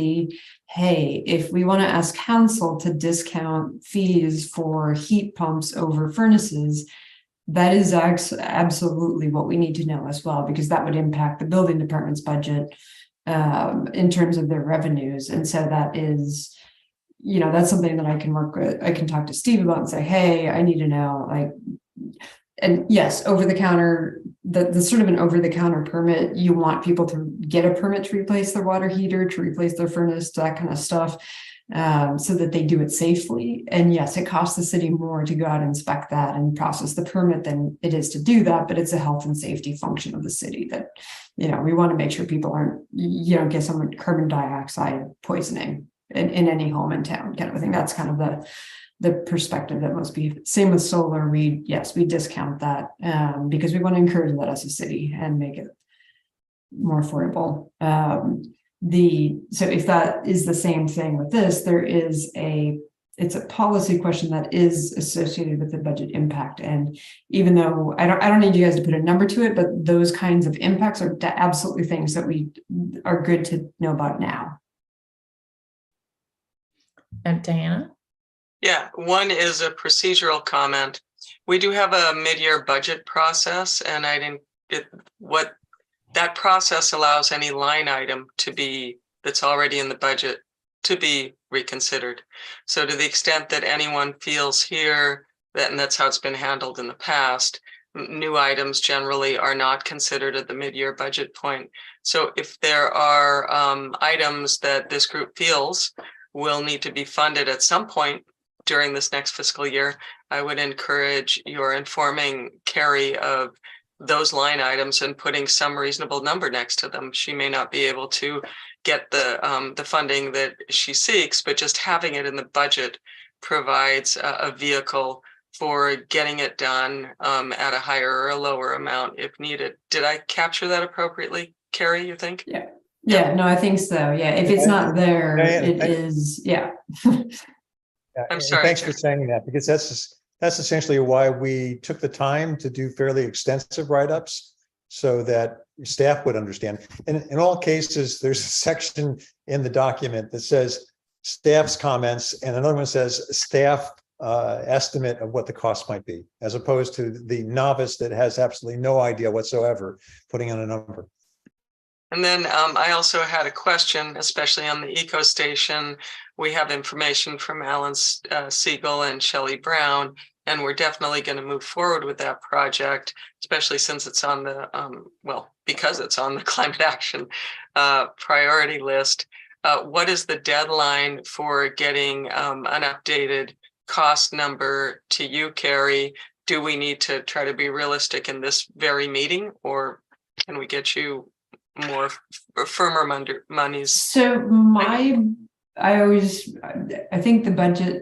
hey, if we want to ask council to discount fees for heat pumps over furnaces, that is absolutely what we need to know as well, because that would impact the building department's budget in terms of their revenues. And so that is, that's something that I can work with. I can talk to Steve about and say, hey, I need to know, and yes, over the counter, the sort of an over the counter permit, you want people to get a permit to replace their water heater, to replace their furnace, that kind of stuff, so that they do it safely. And yes, it costs the city more to go out and inspect that and process the permit than it is to do that, but it's a health and safety function of the city that, we want to make sure people aren't, get some carbon dioxide poisoning in any home in town kind of a thing. That's kind of the perspective that must be. Same with solar. We discount that because we want to encourage that as a city and make it more affordable. So if that is the same thing with this, it's a policy question that is associated with the budget impact. And even though I don't need you guys to put a number to it, but those kinds of impacts are absolutely things that we are good to know about now. And Diana? Yeah, one is a procedural comment. We do have a mid-year budget process, and what that process allows any line item that's already in the budget to be reconsidered. So to the extent that anyone feels here and that's how it's been handled in the past, new items generally are not considered at the mid-year budget point. So if there are items that this group feels will need to be funded at some point during this next fiscal year, I would encourage your informing Carrie of those line items and putting some reasonable number next to them. She may not be able to get the funding that she seeks, but just having it in the budget provides a vehicle for getting it done at a higher or a lower amount if needed. Did I capture that appropriately, Carrie, you think? Yeah, no, I think so. Yeah, if it's not there, it is, yeah. I'm sorry. Thanks for saying that, because that's essentially why we took the time to do fairly extensive write-ups so that staff would understand. And in all cases, there's a section in the document that says staff's comments, and another one says staff estimate of what the cost might be, as opposed to the novice that has absolutely no idea whatsoever putting on a number. And then I also had a question, especially on the eco station. We have information from Alan Siegel and Shelley Brown, and we're definitely going to move forward with that project, especially since it's on the, because it's on the climate action priority list. what is the deadline for getting an updated cost number to you, Carrie? Do we need to try to be realistic in this very meeting, or can we get you more firmer monies? So I think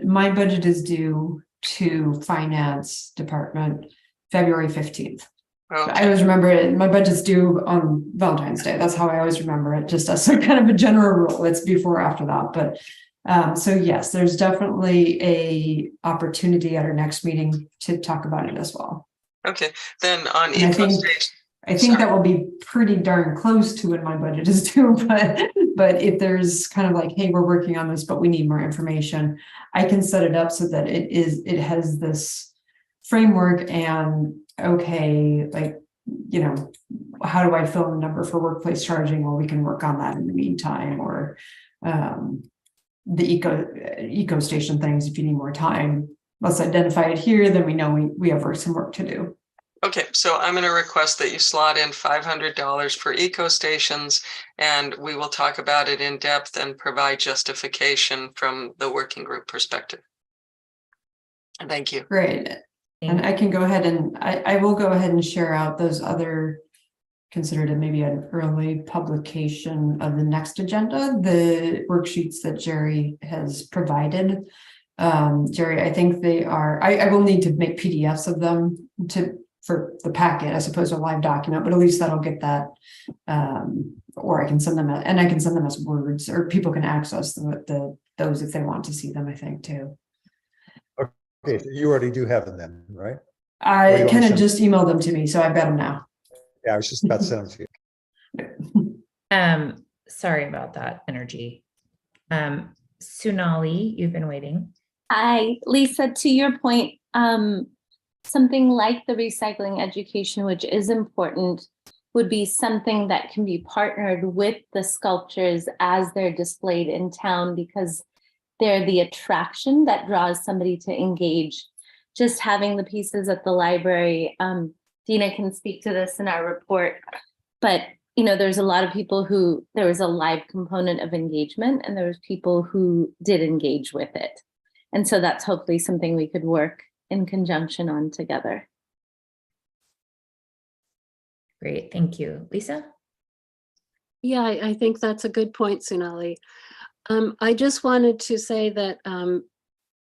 my budget is due to finance department February 15th. I Okay, always remember it. My budget's due on Valentine's Day. That's how I always remember it, just as kind of a general rule. It's before or after that. But so yes, there's definitely a opportunity at our next meeting to talk about it as well. okay. Then on And EcoStage, I think that will be pretty darn close to when my budget is due, but if there's kind of like, hey, we're working on this, but we need more information, I can set it up so that it has this framework and okay, like, you know, how do I fill the number for workplace charging? Well, we can work on that in the meantime, or the eco station things. If you need more time, let's identify it here, then we know we have some work to do. okay, so I'm going to request that you slot in $500 for eco stations, and we will talk about it in depth and provide justification from the working group perspective. Thank you. Great. And I can go ahead and I will go ahead and share out those other, considered it maybe an early publication of the next agenda, the worksheets that Jerry has provided. Jerry, I think they are, I will need to make PDFs of them for the packet as opposed to a live document, but at least that'll get that. Or I can send them and I can send them as words, or people can access those if they want to see them, I think too. Okay, so you already do have them then, right? I kind of just emailed them to me, so I've got them now. Yeah, I was just about to send them to you. Sorry about that, Energy. Sunali, you've been waiting. Hi, Lisa, to your point, something like the recycling education, which is important, would be something that can be partnered with the sculptures as they're displayed in town, because they're the attraction that draws somebody to engage. Just having the pieces at the library, Dina can speak to this in our report, but you know, there's a lot of people who, there was a live component of engagement, and there was people who did engage with it. And so that's hopefully something we could work in conjunction on together. Great, thank you. Lisa? Yeah, I think that's a good point, Sunali. I just wanted to say that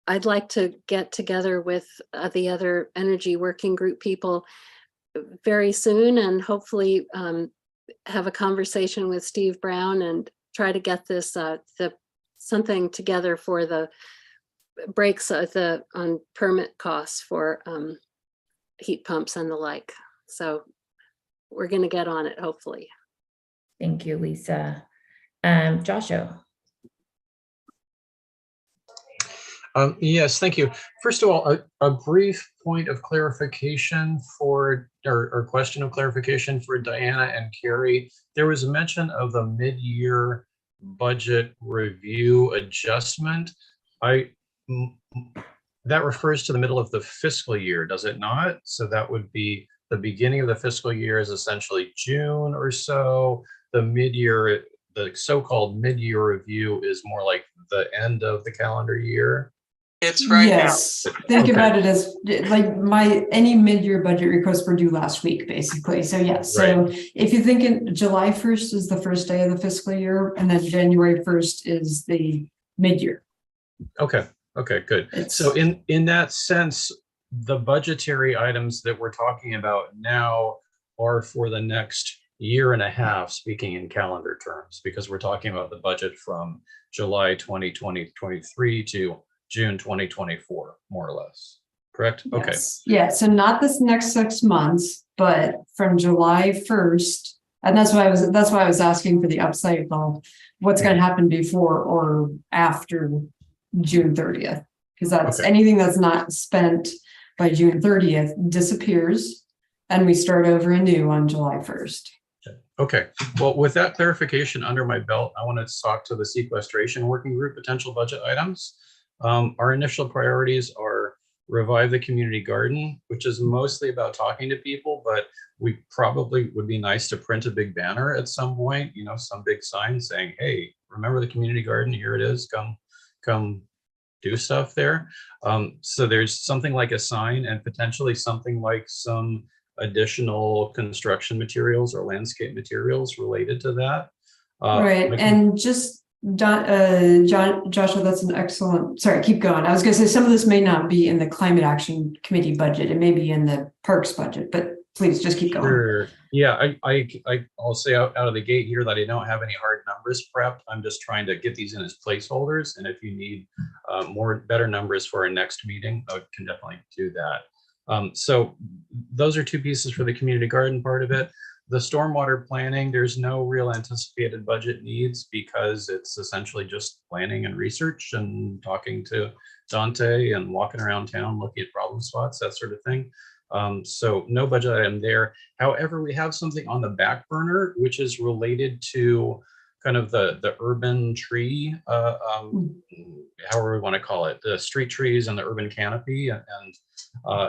I'd like to get together with the other energy working group people very soon, and hopefully have a conversation with Steve Brown and try to get this something together for the breaks on permit costs for heat pumps and the like. So we're going to get on it, hopefully. Thank you, Lisa. Joshua. Yes, thank you. First of all, a brief point of clarification or question of clarification for Diana and Carrie. There was a mention of the mid-year budget review adjustment. That refers to the middle of the fiscal year, does it not? So that would be the beginning of the fiscal year is essentially June or so. The mid-year, the so-called mid-year review is more like the end of the calendar year. It's right yes. now. Think about it as like any mid-year budget requests were due last week, basically. So yes. So if you think July 1st is the first day of the fiscal year, and then January 1st is the mid-year. Okay. Okay, good. So in that sense, the budgetary items that we're talking about now are for the next year and a half, speaking in calendar terms, because we're talking about the budget from July 2023 to June 2024, more or less. Correct? Yes. Okay. Yeah. So not this next 6 months, but from July 1st. And that's why I was asking for the upcycle. What's going to happen before or after June 30th? Because that's anything that's not spent by June 30th disappears, and we start over anew on July 1st. Okay. Well, with that clarification under my belt, I want to talk to the sequestration working group potential budget items. Our initial priorities are revive the community garden, which is mostly about talking to people, but we probably would be nice to print a big banner at some point, you know, some big sign saying, hey, remember the community garden, here it is, come do stuff there. So there's something like a sign and potentially something like some additional construction materials or landscape materials related to that. Right, I can- and just Joshua, that's an excellent, sorry, keep going. I was gonna say, some of this may not be in the Climate Action Committee budget, it may be in the Parks budget, but please just keep going. Sure. Yeah, I'll say out of the gate here that I don't have any hard numbers prepped. I'm just trying to get these in as placeholders. And if you need better numbers for our next meeting, I can definitely do that. So those are two pieces for the community garden part of it. The stormwater planning, there's no real anticipated budget needs because it's essentially just planning and research and talking to Dante and walking around town, looking at problem spots, that sort of thing. So no budget item there. However, we have something on the back burner, which is related to kind of the urban tree, however we want to call it, the street trees and the urban canopy. And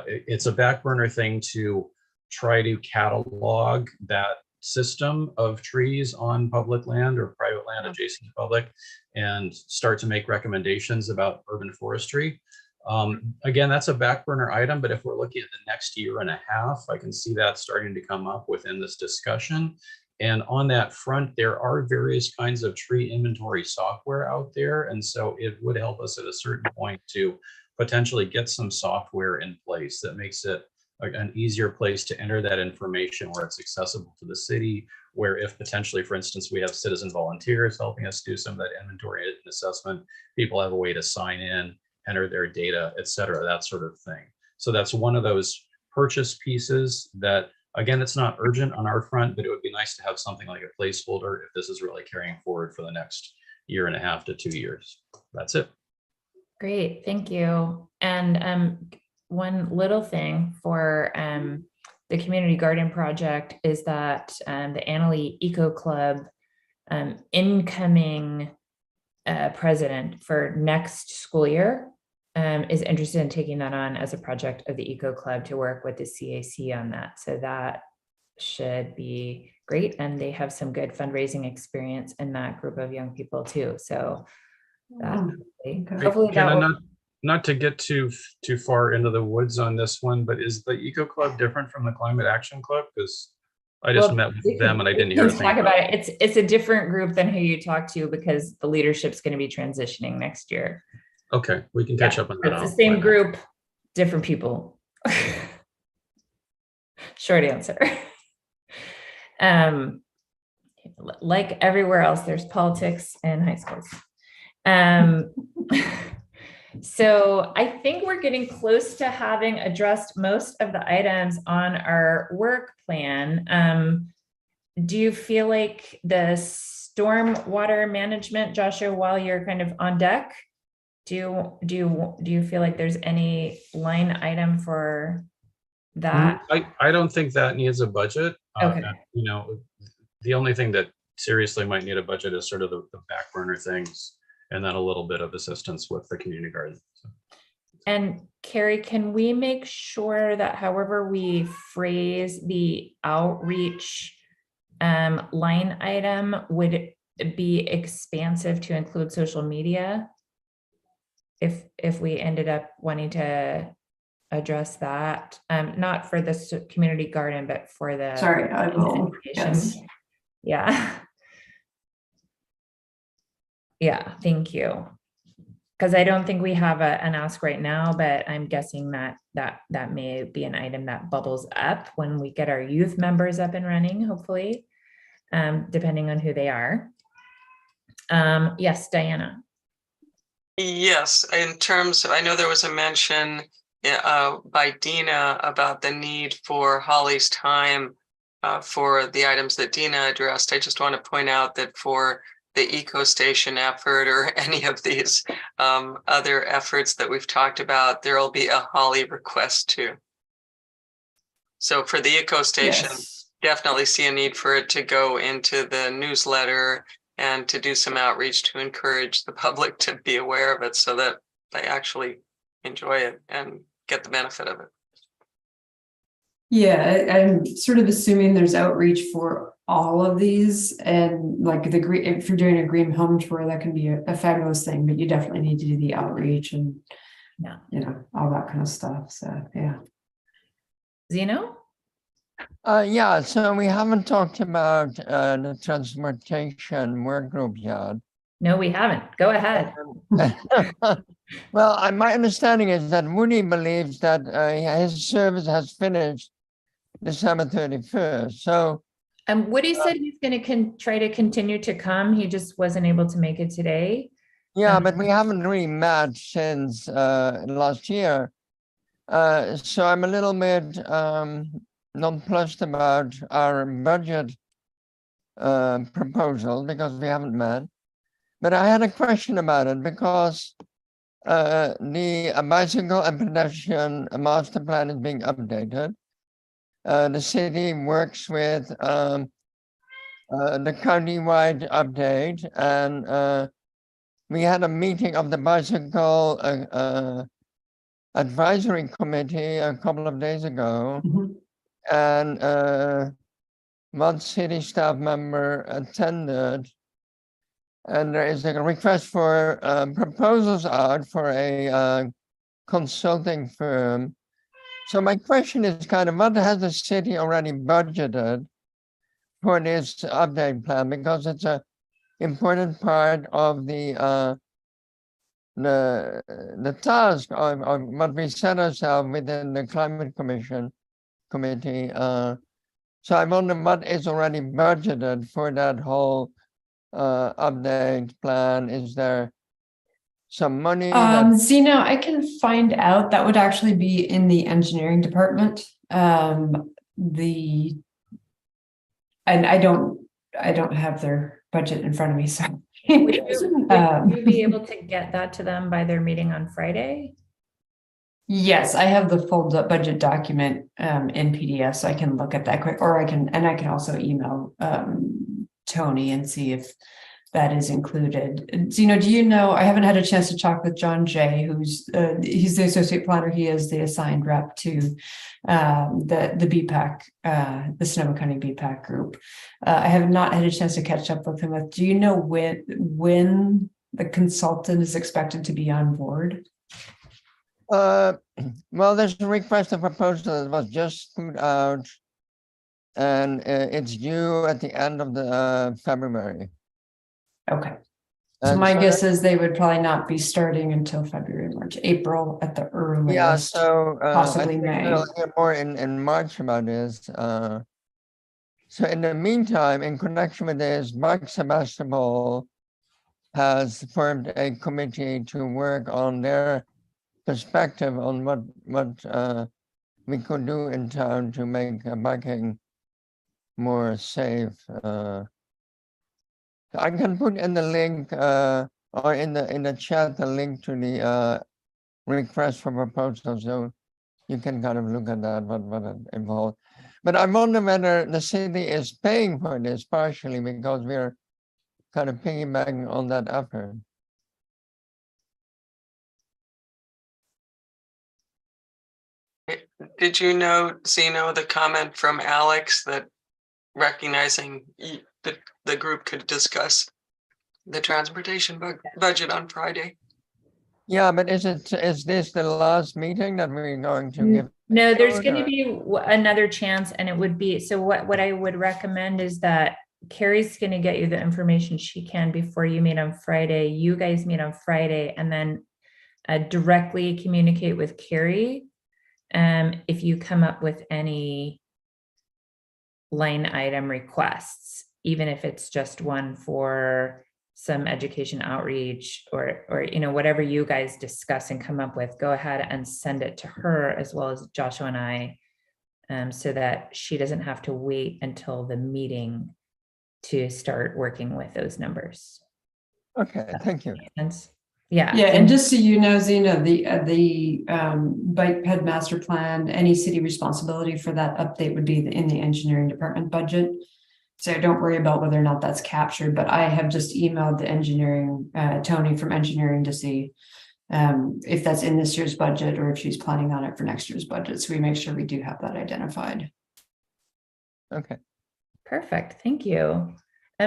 it's a back burner thing to try to catalog that system of trees on public land or private land adjacent to public and start to make recommendations about urban forestry. Again, that's a back burner item, but if we're looking at the next year and a half, I can see that starting to come up within this discussion. And on that front, there are various kinds of tree inventory software out there. And so it would help us at a certain point to potentially get some software in place that makes it an easier place to enter that information where it's accessible to the city, where if potentially, for instance, we have citizen volunteers helping us do some of that inventory and assessment, people have a way to sign in, enter their data, et cetera, that sort of thing. So that's one of those purchase pieces that, again, it's not urgent on our front, but it would be nice to have something like a placeholder if this is really carrying forward for the next year and a half to 2 years. That's it. Great, thank you. And one little thing for the community garden project is that the Annalee Eco Club incoming president for next school year is interested in taking that on as a project of the Eco Club to work with the CAC on that. So that should be great. And they have some good fundraising experience in that group of young people too. So hopefully that Jenna, will... not to get too far into the woods on this one, but is the Eco Club different from the Climate Action Club? Because I just met with them and I didn't hear a thing talk about it. It's a different group than who you talk to because the leadership's going to be transitioning next year. Okay, we can catch up on that. It's the same group, different people. Short answer. Like everywhere else, there's politics in high schools. So I think we're getting close to having addressed most of the items on our work plan. Do you feel like the stormwater management, Joshua, while you're kind of on deck, do you feel like there's any line item for that? I don't think that needs a budget. Okay. You know, the only thing that seriously might need a budget is sort of the back burner things, and then a little bit of assistance with the community garden. So. And Carrie, can we make sure that however we phrase the outreach line item would be expansive to include social media? If we ended up wanting to address that, not for the community garden, but for the Sorry, I will. Yes. Yeah. Yeah, thank you. Because I don't think we have an ask right now, but I'm guessing that may be an item that bubbles up when we get our youth members up and running, hopefully, depending on who they are. Yes, Diana. Yes, in terms of, I know there was a mention by Dina about the need for Holly's time for the items that Dina addressed. I just want to point out that for the EcoStation effort or any of these other efforts that we've talked about, there will be a Holly request too. So for the EcoStation, definitely see a need for it to go into the newsletter and to do some outreach to encourage the public to be aware of it so that they actually enjoy it and get the benefit of it. Yeah, I'm sort of assuming there's outreach for all of these, and like the green, if you're doing a green home tour, that can be a fabulous thing, but you definitely need to do the outreach and, Yeah. you know, all that kind of stuff. So, yeah. Zeno? Yeah, so we haven't talked about the transportation work group yet. No, we haven't. Go ahead. Well, my understanding is that Woody believes that his service has finished December 31st. So, Woody said he's going to try to continue to come. He just wasn't able to make it today. yeah, but we haven't really met since last year. So I'm a little bit nonplussed about our budget proposal because we haven't met. But I had a question about it because the bicycle and pedestrian master plan is being updated. The city works with the county-wide update, and we had a meeting of the bicycle advisory committee a couple of days ago, and one city staff member attended, and there is a request for proposals out for a consulting firm. So my question is kind of, what has the city already budgeted for this update plan? Because it's an important part of the task of what we set ourselves within the Climate Committee. So I wonder what is already budgeted for that whole update plan. Is there some money? Zeno, I can find out. That would actually be in the engineering department. And I don't have their budget in front of me, so. Would you be able to get that to them by their meeting on Friday? Yes, I have the full budget document in PDF, so I can look at that quick, or I can also email Tony and see if that is included. Zeno, do you know, I haven't had a chance to talk with John Jay, who's he's the associate planner. He is the assigned rep to the BPAC, the Sonoma County BPAC group. I have not had a chance to catch up with him. Do you know when the consultant is expected to be on board? Well, there's a request for proposal that was just put out, and it's due at the end of the February. Okay. So my guess is they would probably not be starting until February, March, April at the earliest. Yeah, so possibly I think May. we'll hear more in March about this. So in the meantime, in connection with this, Mike Sebastopol has formed a committee to work on their perspective on what we could do in town to make biking more safe. I can put in the link or in the chat the link to the request for proposal, so you can kind of look at that what it involves. But I wonder whether the city is paying for this partially because we're kind of piggybacking on that effort. Did you know, Zeno, the comment from Alex that recognizing that the group could discuss the transportation budget on Friday? Yeah, but is this the last meeting that we're going to give? No, there's going to be another chance, and it would be, so what I would recommend is that Carrie's going to get you the information she can before you meet on Friday. You guys meet on Friday, and then directly communicate with Carrie if you come up with any line item requests, even if it's just one for some education outreach or you know, whatever you guys discuss and come up with, go ahead and send it to her as well as Joshua and I, so that she doesn't have to wait until the meeting to start working with those numbers. Okay, thank you. Yeah. Yeah, and just so you know, Zena, the bike ped master plan, any city responsibility for that update would be in the engineering department budget. So don't worry about whether or not that's captured, but I have just emailed the engineering, Tony from engineering, to see if that's in this year's budget or if she's planning on it for next year's budget. So we make sure we do have that identified. Okay. Perfect, thank you.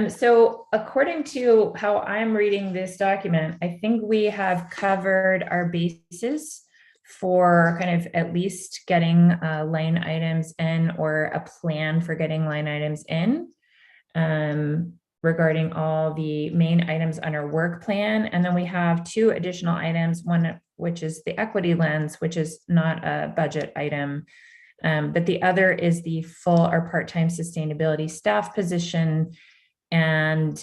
So according to how I'm reading this document, I think we have covered our bases for kind of at least getting line items in, or a plan for getting line items in, regarding all the main items on our work plan. And then we have two additional items, one which is the equity lens, which is not a budget item. But the other is the full or part-time sustainability staff position. And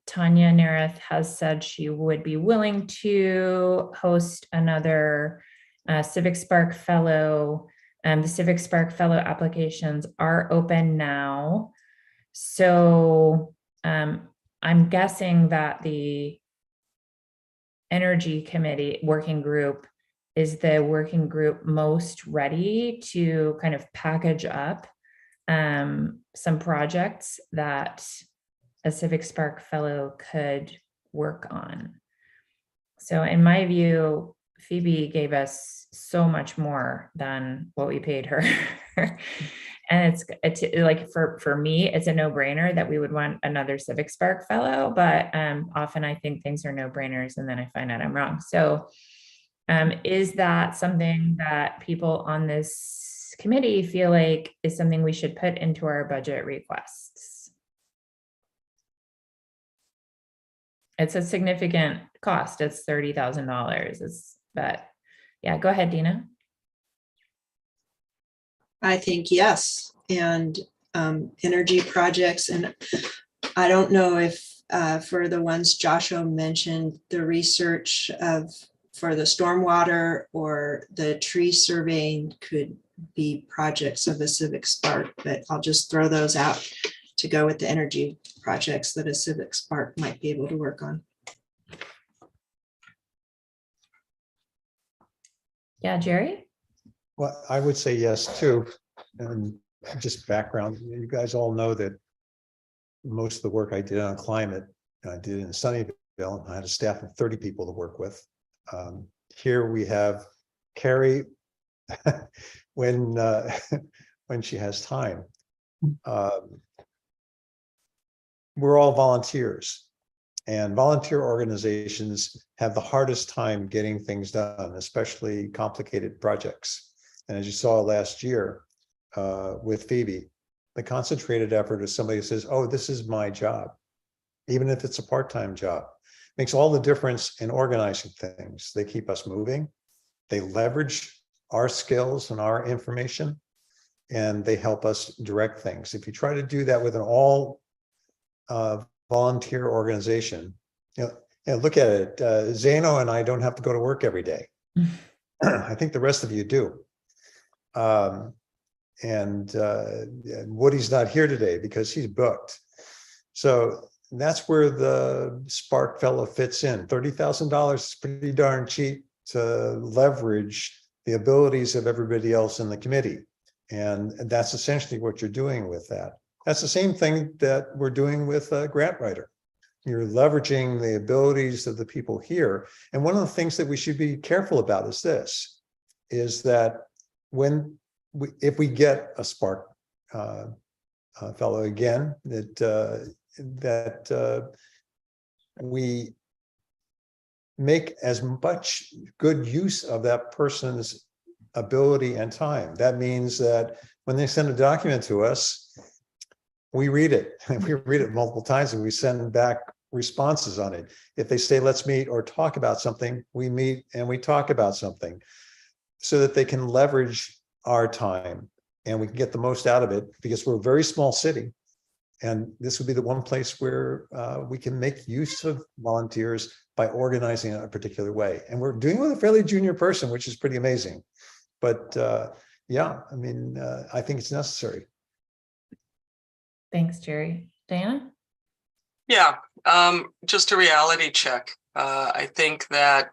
Tanya Nareth has said she would be willing to host another Civic Spark Fellow. The Civic Spark Fellow applications are open now. So I'm guessing that the Energy Committee working group is the working group most ready to kind of package up some projects that a Civic Spark Fellow could work on. So in my view, Phoebe gave us so much more than what we paid her. And it's like, for me, it's a no-brainer that we would want another Civic Spark Fellow, but often I think things are no-brainers and then I find out I'm wrong. So is that something that people on this committee feel like is something we should put into our budget requests? It's a significant cost. It's $30,000. But yeah, go ahead, Dina. I think yes, and energy projects, and I don't know if for the ones Joshua mentioned, the research for the stormwater or the tree surveying could be projects of a Civic Spark, but I'll just throw those out to go with the energy projects that a Civic Spark might be able to work on. Yeah, Jerry? Well, I would say yes too. And just background, you guys all know that most of the work I did on climate, I did in Sunnyvale, and I had a staff of 30 people to work with. Here we have Carrie when she has time. We're all volunteers, and volunteer organizations have the hardest time getting things done, especially complicated projects. And as you saw last year with Phoebe, the concentrated effort is somebody who says, oh, this is my job, even if it's a part-time job. Makes all the difference in organizing things. They keep us moving. They leverage our skills and our information, and they help us direct things. If you try to do that with an all volunteer organization, look at it. Zeno and I don't have to go to work every day. I think the rest of you do. And Woody's not here today because he's booked. So that's where the Spark Fellow fits in. $30,000 is pretty darn cheap to leverage the abilities of everybody else in the committee. And that's essentially what you're doing with that. That's the same thing that we're doing with a grant writer. You're leveraging the abilities of the people here. And one of the things that we should be careful about is this, is that if we get a Spark Fellow again, that we make as much good use of that person's ability and time. That means that when they send a document to us, we read it, and we read it multiple times, and we send back responses on it. If they say, let's meet or talk about something, we meet and we talk about something, so that they can leverage our time and we can get the most out of it, because we're a very small city. And this would be the one place where we can make use of volunteers by organizing it a particular way. And we're doing it with a fairly junior person, which is pretty amazing. But yeah, I mean, I think it's necessary. Thanks, Jerry. Diana? Yeah, just a reality check. I think that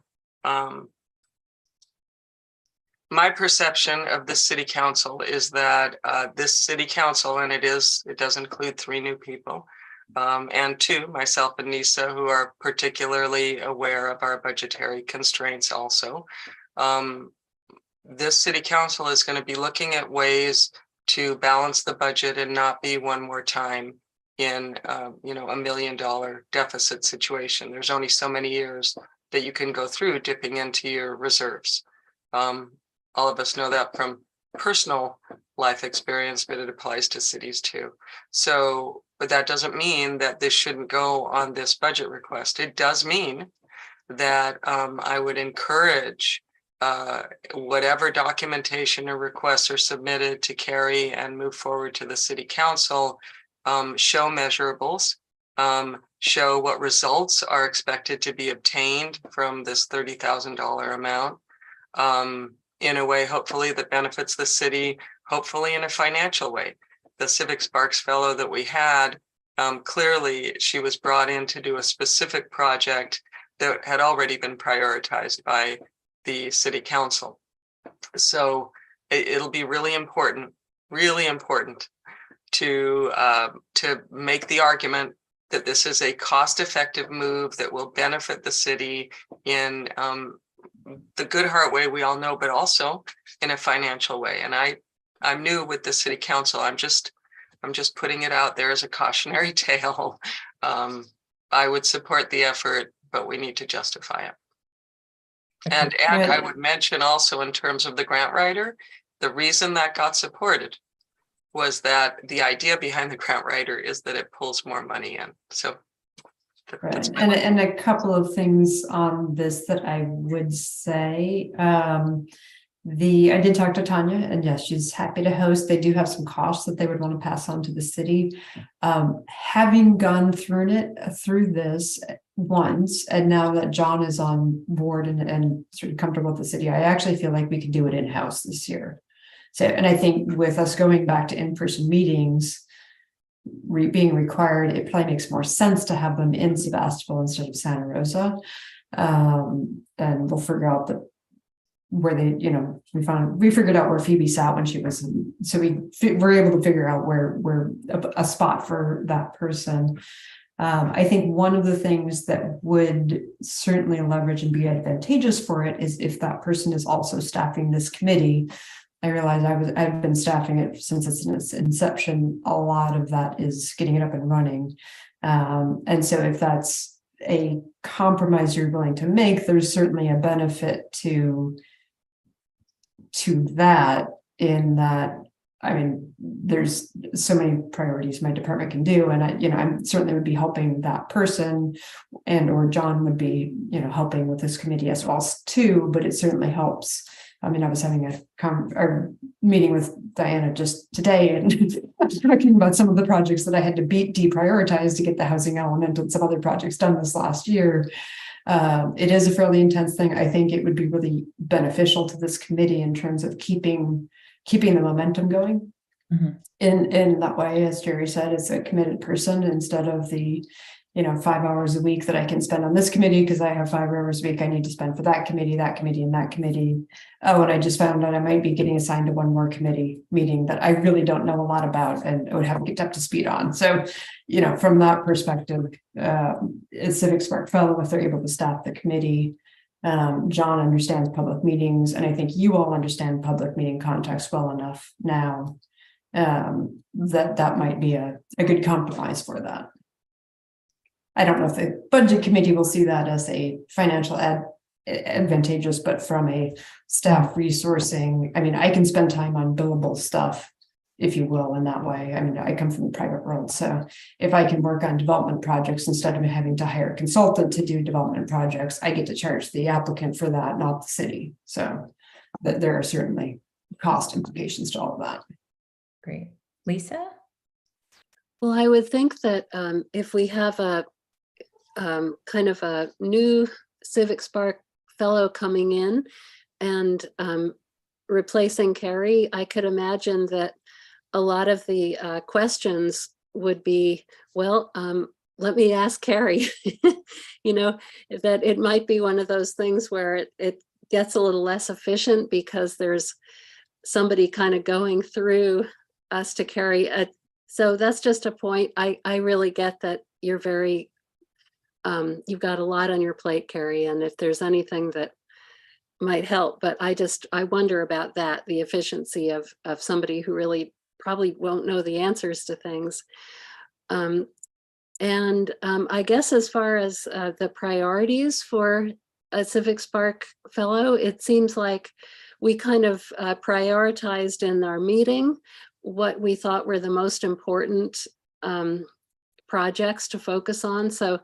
my perception of the city council is that this city council, and it does include 3 new people, and 2, myself and Nisa, who are particularly aware of our budgetary constraints also. This city council is going to be looking at ways to balance the budget and not be one more time in, you know, $1 million deficit situation. There's only so many years that you can go through dipping into your reserves. All of us know that from personal life experience, but it applies to cities too. So, but that doesn't mean that this shouldn't go on this budget request. It does mean that I would encourage whatever documentation or requests are submitted to Carrie and move forward to the city council, show measurables, show what results are expected to be obtained from this $30,000 amount, in a way, hopefully, that benefits the city, hopefully in a financial way. The Civic Sparks Fellow that we had, clearly she was brought in to do a specific project that had already been prioritized by the city council. So it'll be really important to make the argument that this is a cost-effective move that will benefit the city in the good heart way we all know, but also in a financial way. And I'm new with the city council. I'm just putting it out there as a cautionary tale. I would support the effort, but we need to justify it. And I would mention also in terms of the grant writer, the reason that got supported was that the idea behind the grant writer is that it pulls more money in. So right. And a couple of things on this that I would say. I did talk to Tanya, and yes, she's happy to host. They do have some costs that they would want to pass on to the city. Having gone through this once, and now that John is on board and sort of comfortable with the city, I actually feel like we could do it in-house this year. So, and I think with us going back to in-person meetings being required, it probably makes more sense to have them in Sebastopol instead of Santa Rosa. And we'll figure out where they, you know, we figured out where Phoebe sat when she was, so we were able to figure out where a spot for that person. I think one of the things that would certainly leverage and be advantageous for it is if that person is also staffing this committee. I realized I've been staffing it since its inception. A lot of that is getting it up and running. And so if that's a compromise you're willing to make, there's certainly a benefit to that, in that, I mean, there's so many priorities my department can do. And I certainly would be helping that person, and or John would be, helping with this committee as well too, but it certainly helps. I mean, I was having a meeting with Diana just today, and I was talking about some of the projects that I had to deprioritize to get the housing element and some other projects done this last year. It is a fairly intense thing. I think it would be really beneficial to this committee in terms of keeping the momentum going. Mm-hmm. In that way, as Jerry said, it's a committed person instead of the 5 hours a week that I can spend on this committee because I have 5 hours a week I need to spend for that committee, and that committee. Oh, and I just found out I might be getting assigned to one more committee meeting that I really don't know a lot about and would have to get up to speed on. So, from that perspective, as Civic Spark Fellow, if they're able to staff the committee, John understands public meetings, and I think you all understand public meeting context well enough now that might be a good compromise for that. I don't know if the budget committee will see that as a financial advantageous, but from a staff resourcing, I mean, I can spend time on billable stuff, if you will, in that way. I mean, I come from the private world, so if I can work on development projects instead of having to hire a consultant to do development projects, I get to charge the applicant for that, not the city. So there are certainly cost implications to all of that. Great. Lisa? Well, I would think that if we have a kind of a new Civic Spark Fellow coming in and replacing Carrie, I could imagine that a lot of the questions would be, well, let me ask Carrie, that it might be one of those things where it gets a little less efficient because there's somebody kind of going through us to Carrie. So that's just a point. I really get that you're very, you've got a lot on your plate, Carrie, and if there's anything that might help, but I wonder about that, the efficiency of somebody who really probably won't know the answers to things. I guess as far as the priorities for a Civic Spark Fellow, it seems like we kind of prioritized in our meeting what we thought were the most important projects to focus on. So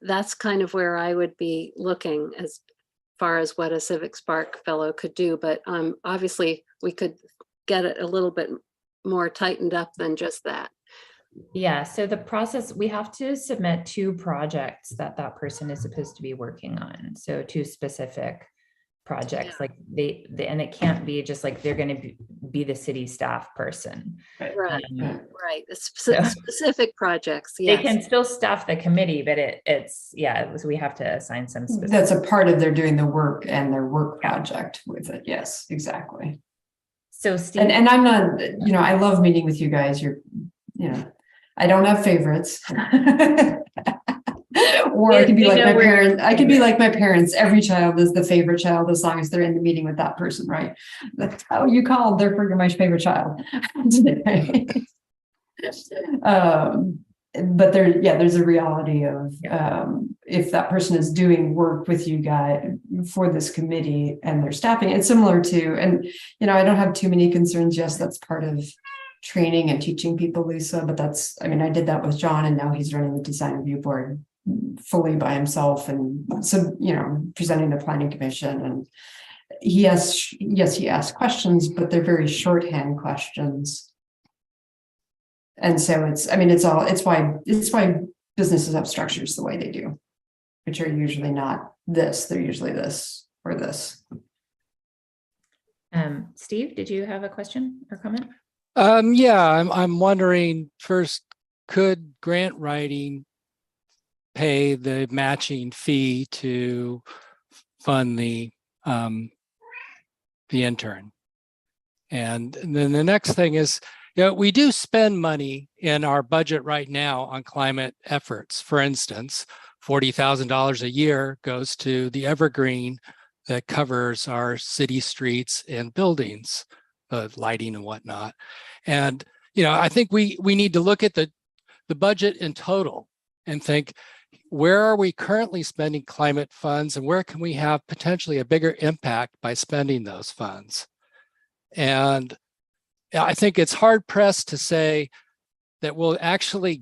that's kind of where I would be looking as far as what a Civic Spark Fellow could do. But obviously we could get it a little bit more tightened up than just that. Yeah, so the process, we have to submit 2 projects that that person is supposed to be working on. So 2 specific projects, like they and it can't be just like they're going to be the city staff person. Right, right. So Specific projects, they yes. can still staff the committee, but so we have to assign some specific. That's a part of their doing the work and their work project with it. Yes, exactly. So Steve, And I'm not, I love meeting with you guys. I don't have favorites. Or I can be like my parents. I can be like my parents. Every child is the favorite child as long as they're in the meeting with that person, right? That's how you called. Therefore, you're my favorite child. But there's a reality of if that person is doing work with you guys for this committee and they're staffing, it's similar to, and I don't have too many concerns. Yes, that's part of training and teaching people, Lisa, but I did that with John, and now he's running the design review board fully by himself, and so presenting the planning commission, and he asks questions, but they're very shorthand questions. And so it's why businesses have structures the way they do, which are usually not this, they're usually this or this. Steve, did you have a question or comment? I'm wondering first, could grant writing pay the matching fee to fund the intern? And then the next thing is, we do spend money in our budget right now on climate efforts. For instance, $40,000 a year goes to the Evergreen that covers our city streets and buildings, lighting and whatnot. And I think we need to look at the budget in total and think, where are we currently spending climate funds, and where can we have potentially a bigger impact by spending those funds? And I think it's hard pressed to say that we'll actually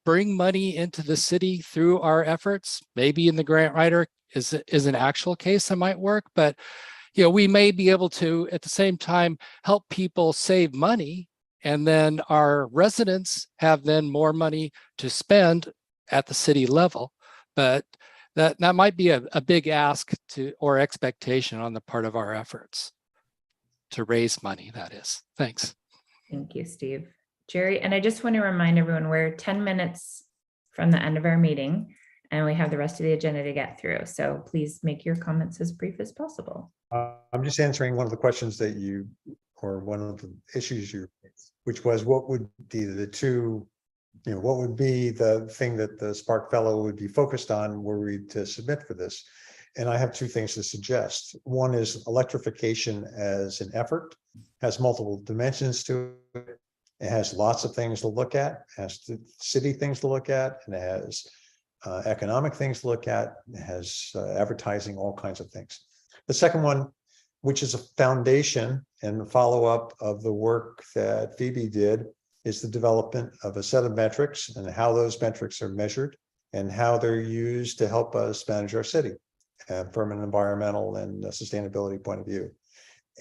bring money into the city through our efforts. Maybe in the grant writer is an actual case that might work, but we may be able to at the same time help people save money, and then our residents have then more money to spend at the city level. But that might be a big ask or expectation on the part of our efforts to raise money, that is. Thanks. Thank you, Steve. Jerry, and I just want to remind everyone, we're 10 minutes from the end of our meeting, and we have the rest of the agenda to get through. So please make your comments as brief as possible. I'm just answering one of the questions that or one of the issues which was what would be the 2, what would be the thing that the Spark Fellow would be focused on were we to submit for this? And I have 2 things to suggest. One is electrification as an effort, has multiple dimensions to it. It has lots of things to look at, has the city things to look at, and it has economic things to look at, it has advertising, all kinds of things. The second one, which is a foundation and the follow-up of the work that Phoebe did, is the development of a set of metrics and how those metrics are measured and how they're used to help us manage our city from an environmental and sustainability point of view.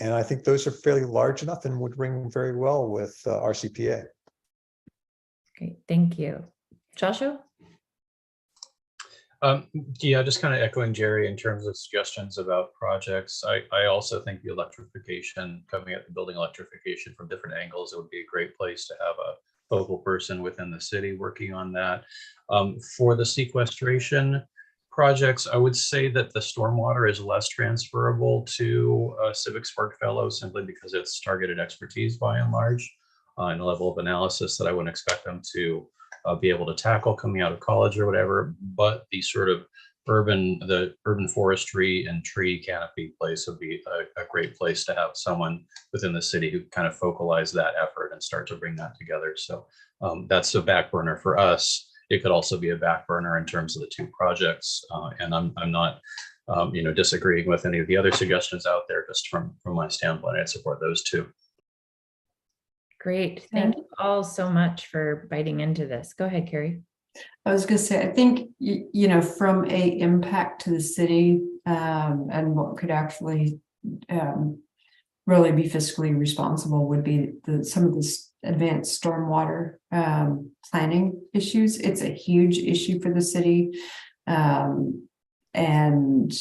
And I think those are fairly large enough and would ring very well with RCPA. Great, thank you. Joshua? Just kind of echoing Jerry in terms of suggestions about projects. I also think the electrification, coming at the building electrification from different angles, it would be a great place to have a focal person within the city working on that. For the sequestration projects, I would say that the stormwater is less transferable to Civic Spark Fellow simply because it's targeted expertise by and large, and a level of analysis that I wouldn't expect them to be able to tackle coming out of college or whatever. But the sort of the urban forestry and tree canopy place would be a great place to have someone within the city who kind of focalize that effort and start to bring that together. So that's a back burner for us. It could also be a back burner in terms of the two projects. And I'm not, disagreeing with any of the other suggestions out there. Just from my standpoint, I'd support those two. Great. Thank you all so much for biting into this. Go ahead, Carrie. I was gonna say, I think, from a impact to the city, and what could actually, really be fiscally responsible would be some of this advanced stormwater, planning issues. It's a huge issue for the city. And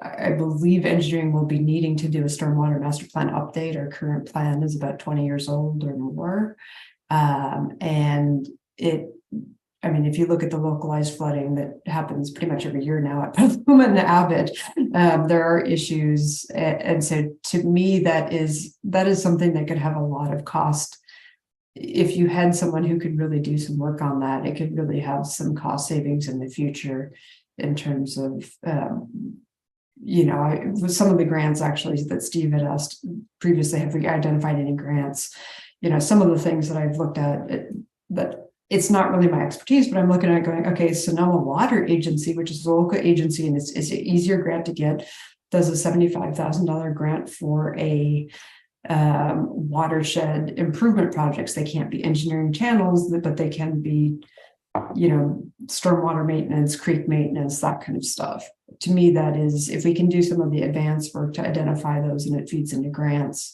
I believe engineering will be needing to do a stormwater master plan update. Our current plan is about 20 years old or more. And if you look at the localized flooding that happens pretty much every year now at Petaluma and Abbott, there are issues. And so to me, that is something that could have a lot of cost. If you had someone who could really do some work on that, it could really have some cost savings in the future in terms of, with some of the grants actually that Steve had asked previously, have we identified any grants? Some of the things that I've looked at, but it's not really my expertise, but I'm looking at it going, okay, Sonoma Water Agency, which is a local agency and it's an easier grant to get, does a $75,000 grant for a watershed improvement projects. They can't be engineering channels, but they can be, stormwater maintenance, creek maintenance, that kind of stuff. To me, that is, if we can do some of the advanced work to identify those and it feeds into grants,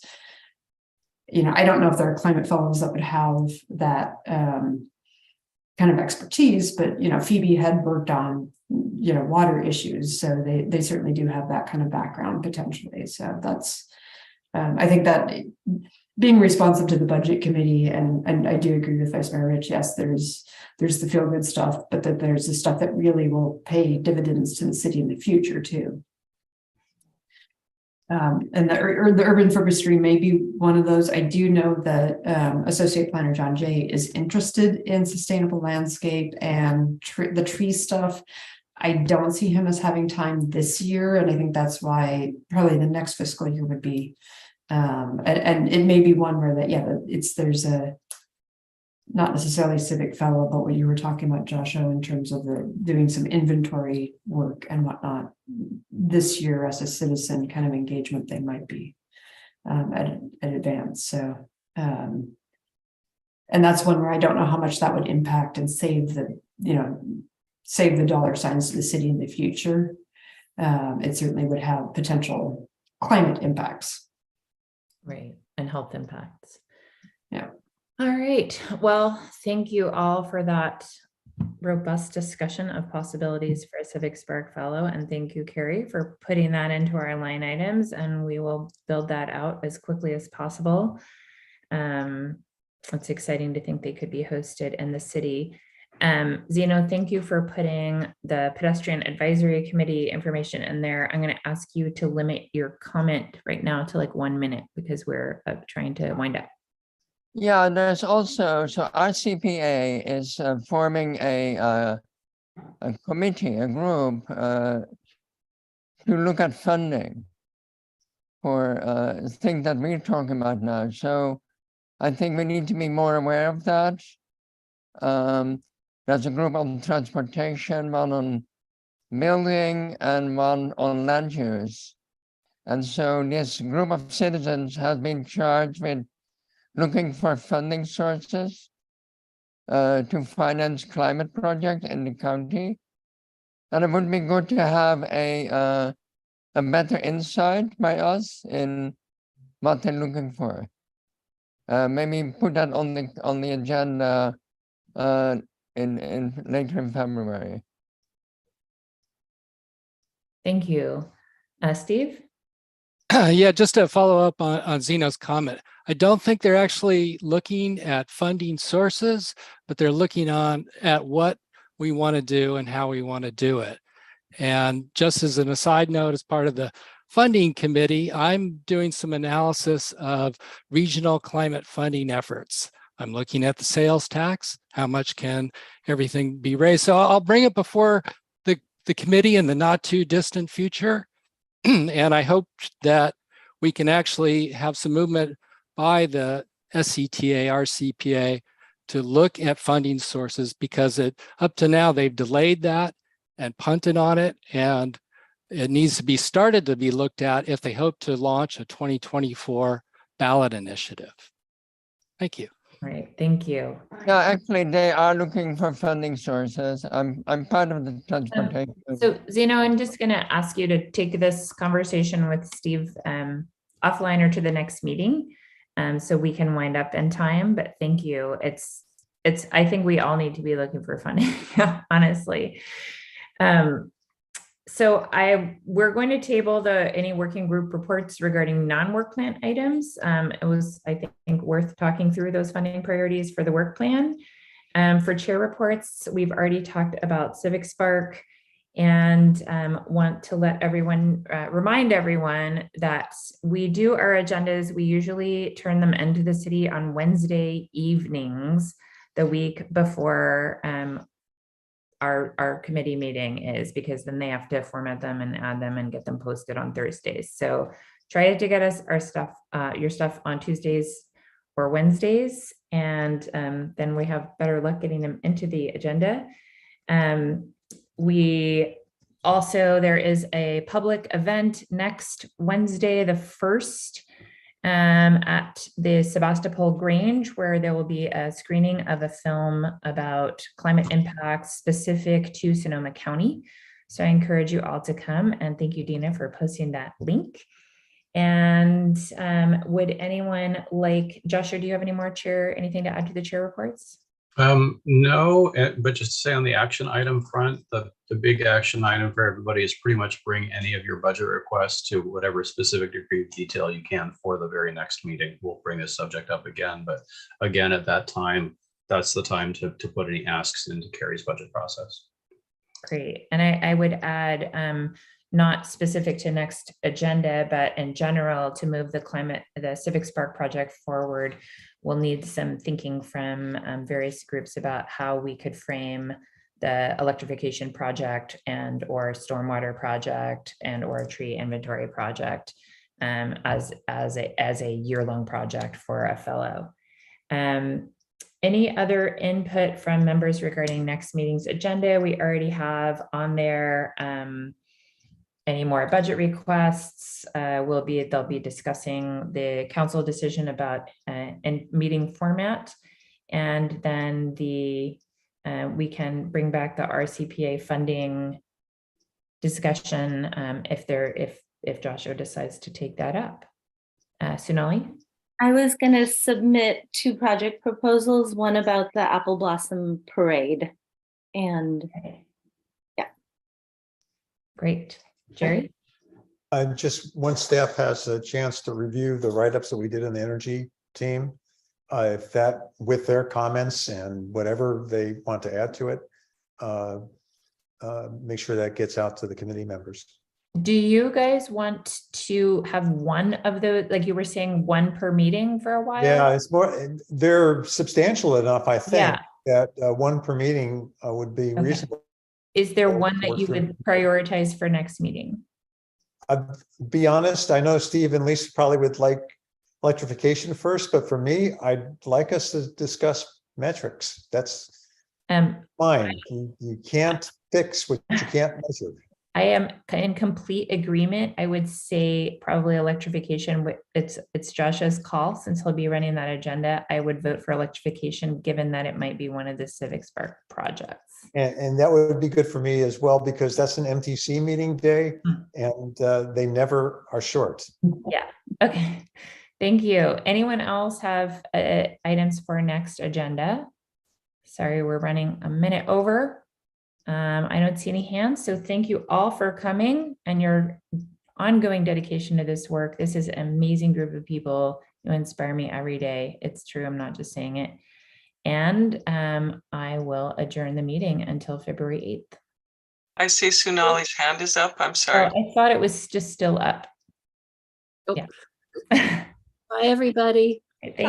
I don't know if there are climate fellows that would have that kind of expertise, but Phoebe had worked on water issues, so they certainly do have that kind of background potentially. So that's I think that being responsive to the budget committee, and I do agree with Vice Mayor Rich. Yes, there's the feel good stuff, but that there's the stuff that really will pay dividends to the city in the future too. And the urban forestry may be one of those. I do know that Associate Planner John Jay is interested in sustainable landscape and the tree stuff. I don't see him as having time this year, and I think that's why probably the next fiscal year would be. And it may be one where there's a not necessarily civic fellow, but what you were talking about, Joshua, in terms of doing some inventory work and whatnot this year as a citizen kind of engagement, they might be at advance. So, and that's one where I don't know how much that would impact and save the dollar signs to the city in the future. It certainly would have potential climate impacts. Right. And health impacts. Yeah. All right. Well, thank you all for that robust discussion of possibilities for a Civic Spark Fellow. And thank you, Carrie, for putting that into our line items. And we will build that out as quickly as possible. It's exciting to think they could be hosted in the city. Zeno, thank you for putting the Pedestrian Advisory Committee information in there. I'm going to ask you to limit your comment right now to like 1 minute because we're trying to wind up. Yeah, there's also, so RCPA is forming a committee, a group to look at funding for things that we're talking about now. So I think we need to be more aware of that. There's a group on transportation, one on building, and one on land use. And so this group of citizens has been charged with looking for funding sources to finance climate projects in the county. And it would be good to have a better insight by us in what they're looking for. Maybe put that on the agenda in later in February. Thank you. Steve? Yeah, just to follow up on Zeno's comment, I don't think they're actually looking at funding sources, but they're looking at what we want to do and how we want to do it. And just as an aside note, as part of the funding committee, I'm doing some analysis of regional climate funding efforts. I'm looking at the sales tax, how much can everything be raised. So I'll bring it before the the committee in the not too distant future. And I hope that we can actually have some movement by the SCTA, RCPA to look at funding sources, because up to now they've delayed that and punted on it, and it needs to be started to be looked at if they hope to launch a 2024 ballot initiative. Thank you. All right, thank you. Yeah, actually, they are looking for funding sources. I'm part of the transportation. So Zeno, I'm just going to ask you to take this conversation with Steve offline or to the next meeting, so we can wind up in time. But thank you. I think we all need to be looking for funding, honestly. So we're going to table any working group reports regarding non-work plan items. It was, I think, worth talking through those funding priorities for the work plan. For chair reports, we've already talked about Civic Spark, and want to let everyone, remind everyone that we do our agendas. We usually turn them into the city on Wednesday evenings, the week before our committee meeting is, because then they have to format them and add them and get them posted on Thursdays. So try to get us our stuff, your stuff on Tuesdays or Wednesdays, and then we have better luck getting them into the agenda. There is a public event next Wednesday, the 1st, at the Sebastopol Grange, where there will be a screening of a film about climate impacts specific to Sonoma County. So I encourage you all to come, and thank you, Dina, for posting that link. And would anyone like, Joshua, do you have anything to add to the chair reports? No, but just to say on the action item front, the big action item for everybody is pretty much bring any of your budget requests to whatever specific degree of detail you can for the very next meeting. We'll bring this subject up again, but again, at that time, that's the time to put any asks into Carrie's budget process. Great. And I would add, not specific to next agenda, but in general, to move the Civic Spark project forward, we'll need some thinking from various groups about how we could frame the electrification project and or stormwater project and or a tree inventory project as a year-long project for a fellow. Any other input from members regarding next meeting's agenda? We already have on there any more budget requests. They'll be discussing the council decision about meeting format, and then we can bring back the RCPA funding discussion if Joshua decides to take that up. Sonali? I was going to submit 2 project proposals, one about the Apple Blossom Parade, and yeah. Great. Jerry? Just once staff has a chance to review the write-ups that we did in the energy team, if that, with their comments and whatever they want to add to it, make sure that gets out to the committee members. Do you guys want to have one of those, like you were saying, one per meeting for a while? Yeah, it's more, they're substantial enough, I think, Yeah. that one per meeting would be Okay. reasonable. Is there one that Work you for- would prioritize for next meeting? I'll be honest, I know Steve and Lisa probably would like electrification first, but for me, I'd like us to discuss metrics. That's fine. You can't fix what you can't measure. I am in complete agreement. I would say probably electrification. It's Joshua's call, since he'll be running that agenda. I would vote for electrification, given that it might be one of the Civic Spark projects. And that would be good for me as well, because that's an MTC meeting day and they never are short. Yeah. Okay. Thank you. Anyone else have items for next agenda? Sorry, we're running a minute over. I don't see any hands, so thank you all for coming and your ongoing dedication to this work. This is an amazing group of people who inspire me every day. It's true, I'm not just saying it. And I will adjourn the meeting until February 8th. I see Sonali's hand is up. I'm sorry. Oh, I thought it was just still up. Oh. Yeah. Bye, everybody. Thank you.